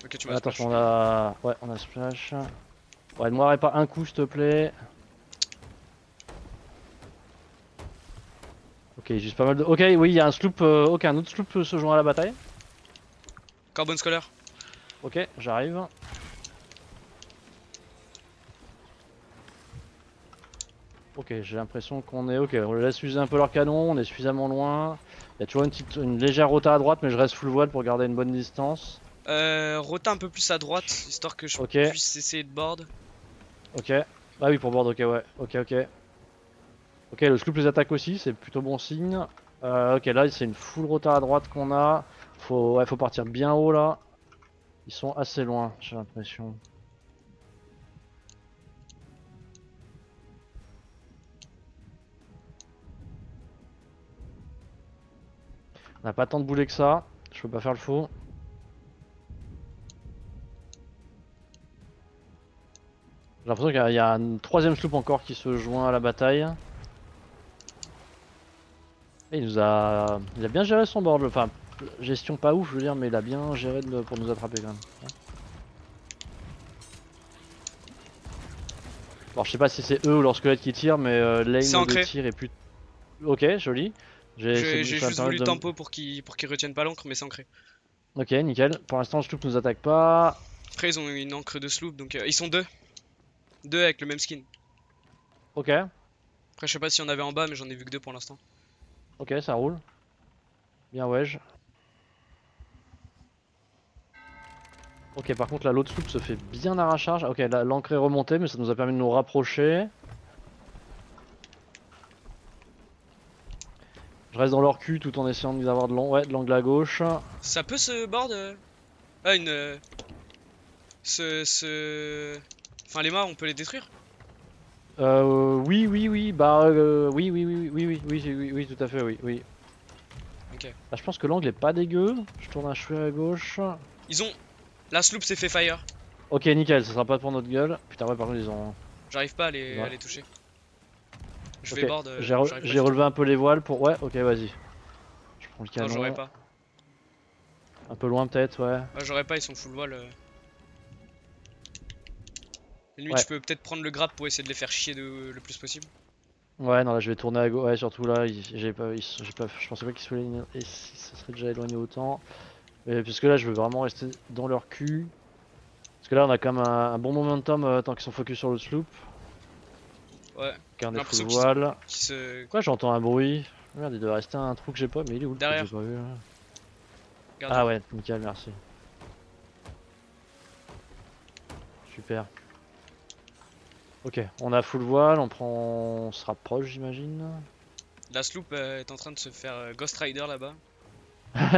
Ok, tu m'as splash. Attention, on a. Ouais, on a splash. Ouais, ne m'arrête pas un coup, s'il te plaît. Ok, juste pas mal de. Ok, oui, il y a un sloop. Ok, un autre sloop se joint à la bataille. Carbone scolaire. Ok, j'arrive. Ok, j'ai l'impression qu'on est. Ok, on laisse user un peu leur canon, on est suffisamment loin. Il y a toujours une légère rota à droite, mais je reste full voile pour garder une bonne distance. Rota un peu plus à droite, histoire que je Ok, puisse essayer de board. ok. Ah oui, pour board, ok, ouais. Ok. Ok, le sloop les attaque aussi, c'est plutôt bon signe. Ok, là, c'est une full rota à droite qu'on a. Ouais, faut partir bien haut là. Ils sont assez loin, j'ai l'impression. On n'a pas tant de boulets que ça. Je peux pas faire le faux. J'ai l'impression qu'il y a un troisième sloop encore qui se joint à la bataille. Et il a bien géré son board. Enfin, gestion pas ouf, je veux dire, mais il a bien géré pour nous attraper quand même. Bon, je sais pas si c'est eux ou leur squelette qui tirent, mais C'est l'aim de ancré. tir est plus. Ok, joli. J'ai Ça me juste permet voulu de. tempo pour qu'il retienne pas l'encre, mais c'est ancré. Ok, nickel. Pour l'instant, le sloop nous attaque pas. Après, ils ont une encre de sloop, donc ils sont deux. Deux avec le même skin. Ok, Après, je sais pas s'il y en avait en bas, mais j'en ai vu que deux pour l'instant. ok, ça roule. Bien wedge. Ok, par contre, là, l'autre sloop se fait bien arrachage. Ok, là, l'ancre est remontée, mais ça nous a permis de nous rapprocher. Je reste dans leur cul tout en essayant d'avoir de l'angle à gauche. Ça peut se board Ah, une. Enfin, les mâts, on peut les détruire? Oui, bah, oui, tout à fait, oui. Ok. Là, je pense que l'angle est pas dégueu. Je tourne un cheveu à gauche. Ils ont. La sloop s'est fait fire. Ok, nickel, ça sera pas pour notre gueule. Putain, ouais, par contre, J'arrive pas ils à ont- les toucher. Je vais Ok, board, j'arrive pas j'ai du tout. relevé un peu les voiles pour. Ouais, ok, vas-y. Je prends le Non, j'aurais canon. pas. Un peu loin, peut-être, ouais. J'aurais pas, ils sont full wall. Limite, Ouais. je peux peut-être prendre le grab pour essayer de les faire chier le plus possible. Ouais, non, là, je vais tourner à gauche. Ouais, surtout là, je pensais pas qu'ils soient et si ça serait déjà éloigné autant. Puisque là, je veux vraiment rester dans leur cul. Parce que là, on a quand même un bon momentum tant qu'ils sont focus sur le sloop. Ouais, Car on est full l'impression voile. qu'ils se. Quoi, j'entends un bruit. Merde, il doit rester un trou que j'ai pas, mais il est où le trou que j'ai Derrière, pas vu là? gardien. Ah ouais, nickel, merci. Super. Ok, on a full voile, on prend... On se rapproche j'imagine. La sloop est en train de se faire Ghost Rider là-bas.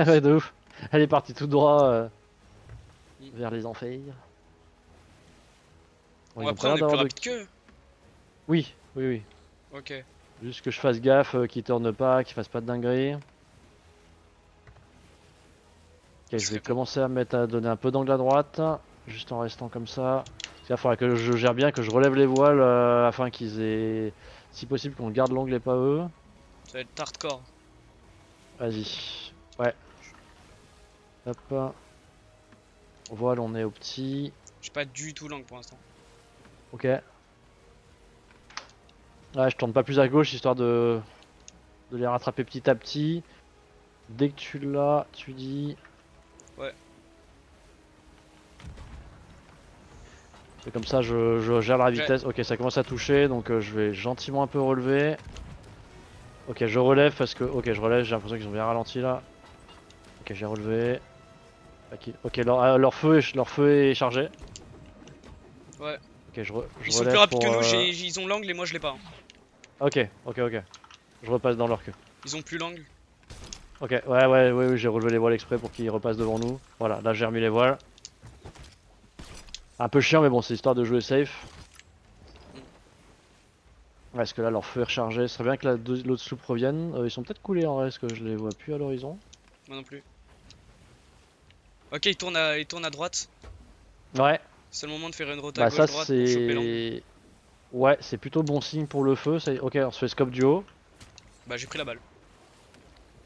Ouais, de ouf. Elle est partie tout droit Mm. vers les enfers. Bon, Bon, ils ont après, pas on l'air est plus d'avoir de... rapide qu'eux. Oui, oui, oui. Ok. Juste que je fasse gaffe, qu'ils tournent pas, qu'ils fassent pas de dinguerie. Ok, Ce je vais serait con. commencer à mettre à donner un peu d'angle à droite, juste en restant comme ça. Parce qu'il faudra que je gère bien, que je relève les voiles afin qu'ils aient, si possible, qu'on garde l'angle et pas eux. Ça va être hardcore. Vas-y. Ouais. Hop. Voile, on est au petit. J'ai pas du tout l'angle pour l'instant. Ok. Là, je tourne pas plus à gauche histoire de les rattraper petit à petit. Dès que tu l'as, tu dis. Ouais. Et comme ça, je gère la J'ai. vitesse. Ok, ça commence à toucher, donc je vais gentiment un peu relever. Ok, je relève parce que. Ok, je relève, j'ai l'impression qu'ils ont bien ralenti là. Ok, j'ai relevé. Ok, leur feu est chargé. Ouais. Ok, je Ils sont plus relève rapides que pour. nous, ils ont l'angle et moi je l'ai pas, hein. Ok, ok. Je repasse dans leur queue. Ils ont plus l'angle. Ok, ouais, j'ai relevé les voiles exprès pour qu'ils repassent devant nous. Voilà, là j'ai remis les voiles. Un peu chiant, mais bon, c'est histoire de jouer safe. Mm. Ouais, parce que là, leur feu est rechargé. Ce serait bien que l'autre sloop revienne. Ils sont peut-être coulés en vrai, parce que je les vois plus à l'horizon. Moi non plus. Ok, il tourne à droite. Ouais, C'est le moment de faire une rota bah ça gauche-droite pour choper l'angle. c'est. Ouais, c'est plutôt bon signe pour le feu. Ok, on se fait scope du haut. Bah, j'ai pris la balle.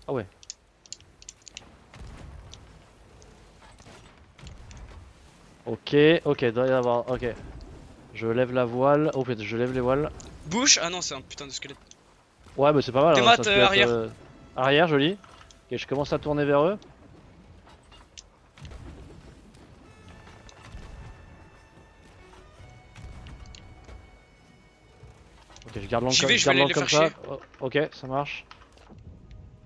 Ah ouais. Ok, doit y avoir. Ok. Je lève la voile. Oh, fait, je lève les voiles. Bouche. Ah non, c'est un putain de squelette. Ouais, bah c'est pas mal, Des hein, ça maths se peut être. arrière. Arrière, joli. Ok, je commence à tourner vers eux. Ok, J'y vais, je je vais garde aller l'angle les comme faire ça. chier. Oh, ok, ça marche.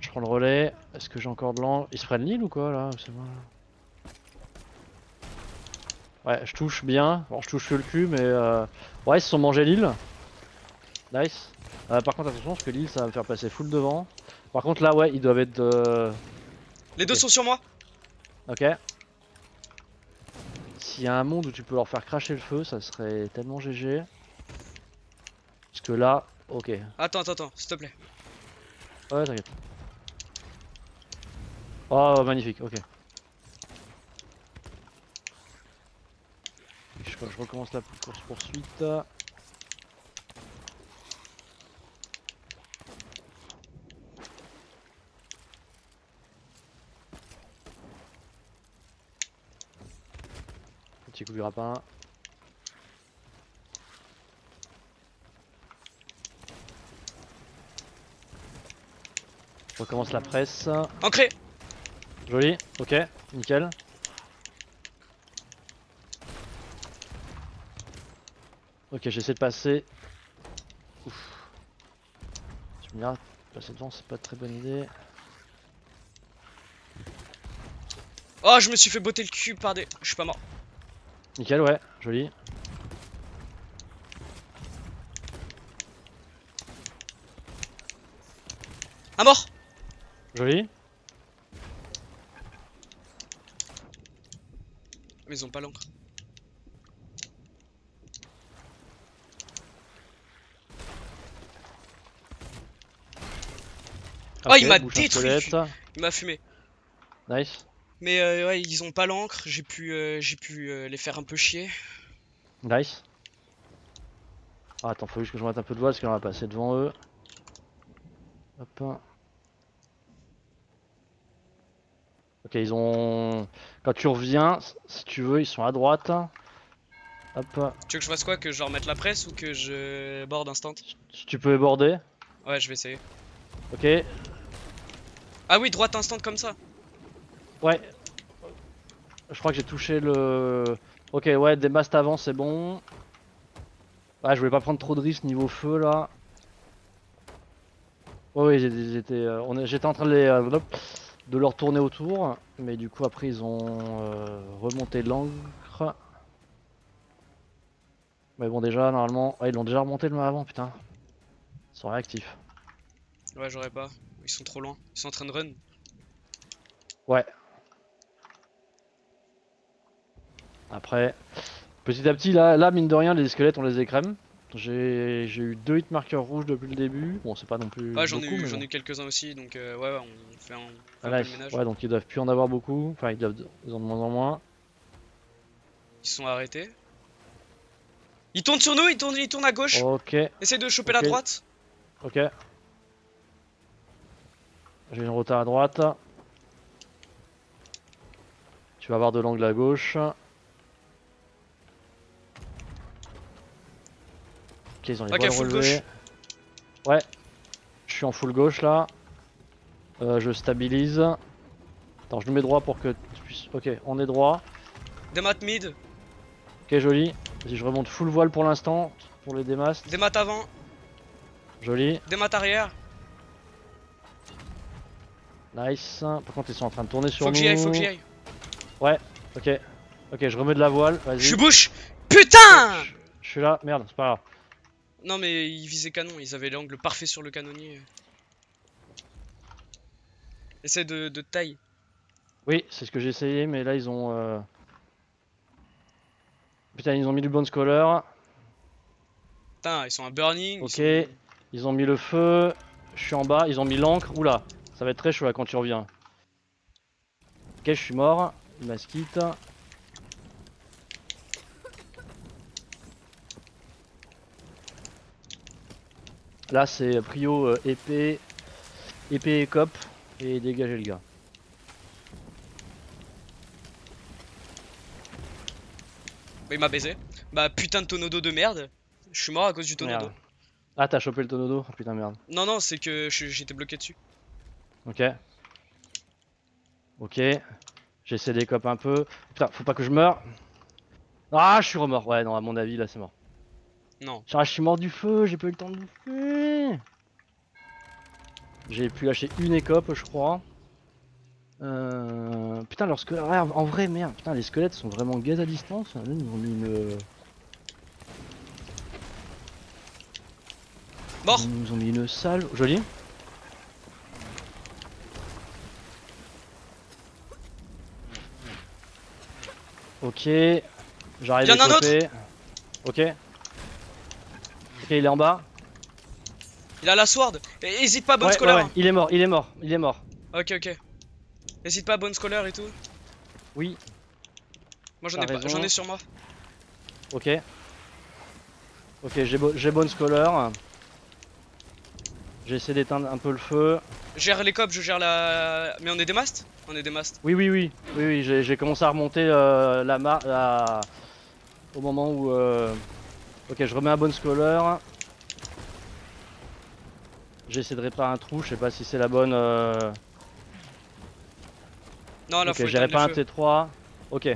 Je prends le relais. Est-ce que j'ai encore de l'angle? Ils se prennent l'île ou quoi là? C'est bon. Ouais, je touche bien. Bon, je touche que le cul, mais ouais, ils se sont mangés l'île. Nice. Par contre, attention, parce que l'île ça va me faire passer full devant. Par contre, là, ouais, ils doivent être. Les deux Ok, sont sur moi. ok. S'il y a un monde où tu peux leur faire cracher le feu, ça serait tellement GG. Parce que là, ok. Attends, s'il te plaît. Ouais, t'inquiète. Oh, magnifique, ok. Je recommence la course poursuite. Petit coup de grappin. Je recommence la presse. Ancré. Joli, ok, nickel. Ok, j'essaie de passer. Ouf. Tu me diras, passer devant, c'est pas très bonne idée. Oh, je me suis fait botter le cul par des. Je suis pas mort. Nickel, ouais, joli. Un mort. Joli. Mais ils ont pas l'encre. Oh, Ok, il m'a bouche un détruit le squelette. cul. Il m'a fumé. Nice. Mais ouais, ils ont pas l'encre. J'ai pu les faire un peu chier. Nice. Ah, attends, faut juste que je mette un peu de voile parce qu'on va passer devant eux. Hop. Ok, ils ont. Quand tu reviens, si tu veux, ils sont à droite. Hop. Tu veux que je fasse quoi? Que je leur mette la presse ou que je board instant? Si tu peux éborder. Ouais, je vais essayer. Ok. Ah oui, droite instant comme ça. Ouais. Je crois que j'ai touché le. Ok, ouais, des mastes avant, c'est bon. Ah, je voulais pas prendre trop de risques niveau feu là. Ouais, oui, j'étais en train de de leur tourner autour, mais du coup après ils ont remonté l'encre. Mais bon déjà normalement, ils l'ont déjà remonté le mât avant, putain. Ils sont réactifs. Ouais, j'aurais pas. Ils sont trop loin. Ils sont en train de run. Ouais. Après, petit à petit là mine de rien les squelettes on les écrème. J'ai eu 2 hit marqueurs rouges depuis le début. Bon c'est pas non plus Ouais, beaucoup mais j'en bon. ai eu quelques-uns aussi, donc ouais, on fait Ah, un peu le nice. ménage. Ouais donc ils doivent plus en avoir beaucoup. Enfin ils en ont de moins en moins. Ils sont arrêtés. Ils tournent sur nous, ils tournent à gauche. Ok, Essaye de choper la ok, droite. ok. J'ai une rota à droite. Tu vas avoir de l'angle à gauche. Ok, ils ont les Ok, voiles full relevées. gauche. Ouais, je suis en full gauche là. Je stabilise. Attends, je le mets droit pour que tu puisses. Ok, on est droit. Des mat mid. Ok, joli. Vas-y, je remonte full voile pour l'instant. Pour les Des démastes. mat avant. Joli. Des mat arrière. Nice. Par contre, ils sont en train de tourner sur Faut que j'y aille, faut que j'y nous. aille. Ouais, ok. Ok, je remets de la voile. Je suis Vas-y. bouche. Ok, Putain! je suis là. Merde, c'est pas grave. Non, mais ils visaient canon. Ils avaient l'angle parfait sur le canonnier. Essaye de taille. Oui, c'est ce que j'ai essayé, mais là, ils ont. Putain, ils ont mis du Bone Scholar. Putain, ils sont à burning. Ils Ok, sont. ils ont mis le feu. Je suis en bas, ils ont mis l'encre. Oula, ça va être très chaud là quand tu reviens. Ok, je suis mort. Il m'a skit. Là, c'est prio épée, épée et cop. Et dégager le gars. Bah, il m'a baisé. Bah, putain de tonneau d'eau de merde. Je suis mort à cause du tonneau Merde. d'eau. Ah, t'as chopé le tonneau d'eau. Oh, putain, merde. Non, non, c'est que j'étais bloqué dessus. Ok, ok. J'essaie des cop un peu. Putain, faut pas que je meure. Ah, je suis remort. Ouais, non, à mon avis, là, c'est mort. Non. Ah, je suis mort du feu, j'ai pas eu le temps de bouffer. J'ai pu lâcher une écope, je crois. Putain, leurs squelettes. Ouais, en vrai, merde. Putain, les squelettes sont vraiment gaze à distance. Là, ils nous ont mis une. Mort. Ils nous ont mis une salle. Joli. Ok. J'arrive à Y'en a un autre. écoper. Ok. Ok, il est en bas. Il a la sword. Et hésite pas, bonne Ouais, ouais, scolaire. ouais. Il est mort, il est mort, il est mort. Ok, ok. Hésite pas, bonne scolaire et tout. Oui, Moi, j'en t'as ai pas. J'en ai raison. sur moi. Ok. Ok, j'ai bonne scholar. J'ai essayé d'éteindre un peu le feu. Je gère les cops, je gère la. Mais on est des mastes. On est des mastes. Oui, oui, oui. Oui, oui, j'ai commencé à remonter au moment où. Ok, je remets un bonne scholar. J'essaie de réparer un trou, je sais pas si c'est la bonne. Non, là, Ok, faut j'ai éteindre le réparé un feu. T3. Ok,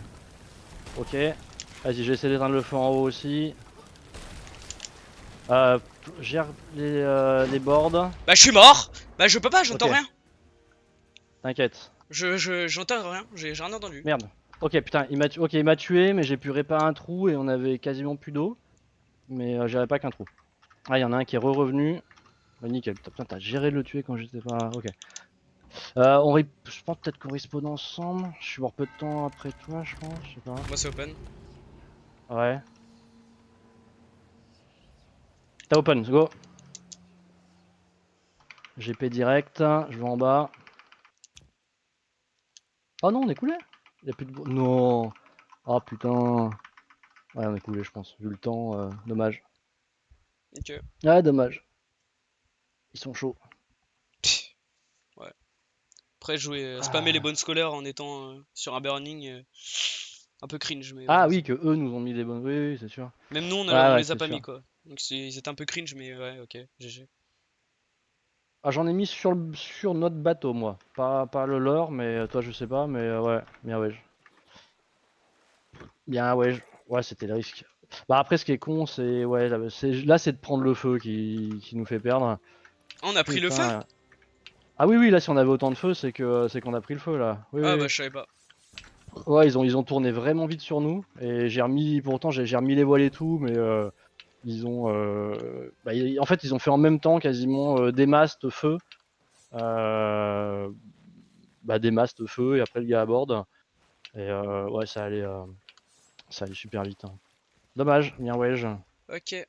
ok. Vas-y, j'essaie d'éteindre le feu en haut aussi. Euh, Gère les boards. Bah, je suis mort. Bah, je peux pas, j'entends Ok, rien. t'inquiète. J'entends rien. J'ai rien entendu. Merde. Ok, putain, il m'a tué, mais j'ai pu réparer un trou et on avait quasiment plus d'eau. Mais j'avais pas qu'un trou. Ah, il y en a un qui est re-revenu. Bah, nickel. Putain, t'as géré de le tuer quand j'étais pas. Ok. Je pense peut-être qu'on respawn ensemble. Je suis mort peu de temps après toi, je pense. Je sais pas. Moi, c'est open. Ouais. T'as open, go. GP direct. Je vais en bas. Oh non, on est coulé. Y'a plus de. Non. Oh putain. Ouais, on est coulé, je pense. Vu le temps, dommage. Ok. Ouais, dommage. Ils sont chauds. Pff, ouais. Après, jouer, spammer les Ah. bonnes scolaires en étant sur un burning, un peu cringe, mais Ah ouais. oui, que eux nous ont mis des bonnes. Oui, oui, c'est sûr. Même nous, Ouais, on ouais, les a c'est pas mis sûr. quoi. Donc ils étaient un peu cringe, mais ouais, ok, GG. Ah, j'en ai mis sur notre bateau, moi. Pas le leur, mais toi, je sais pas, mais ouais. Bien, ouais. Bien, ouais, ouais, c'était le risque. Bah après, ce qui est con, c'est ouais, là, c'est de prendre le feu qui nous fait perdre. On a pris le feu? Putain. Ah oui, oui, là, si on avait autant de feu, c'est qu'on a pris le feu là. Oui, Ah oui, bah oui. je savais pas. Ouais, ils ont tourné vraiment vite sur nous et pourtant j'ai remis les voiles et tout, mais ils ont, bah, en fait, ils ont fait en même temps quasiment des mastes feu, euh, bah, des mastes feu et après le gars à bord. Et ouais, ça allait super vite, hein. Dommage, bien wedge. Ok.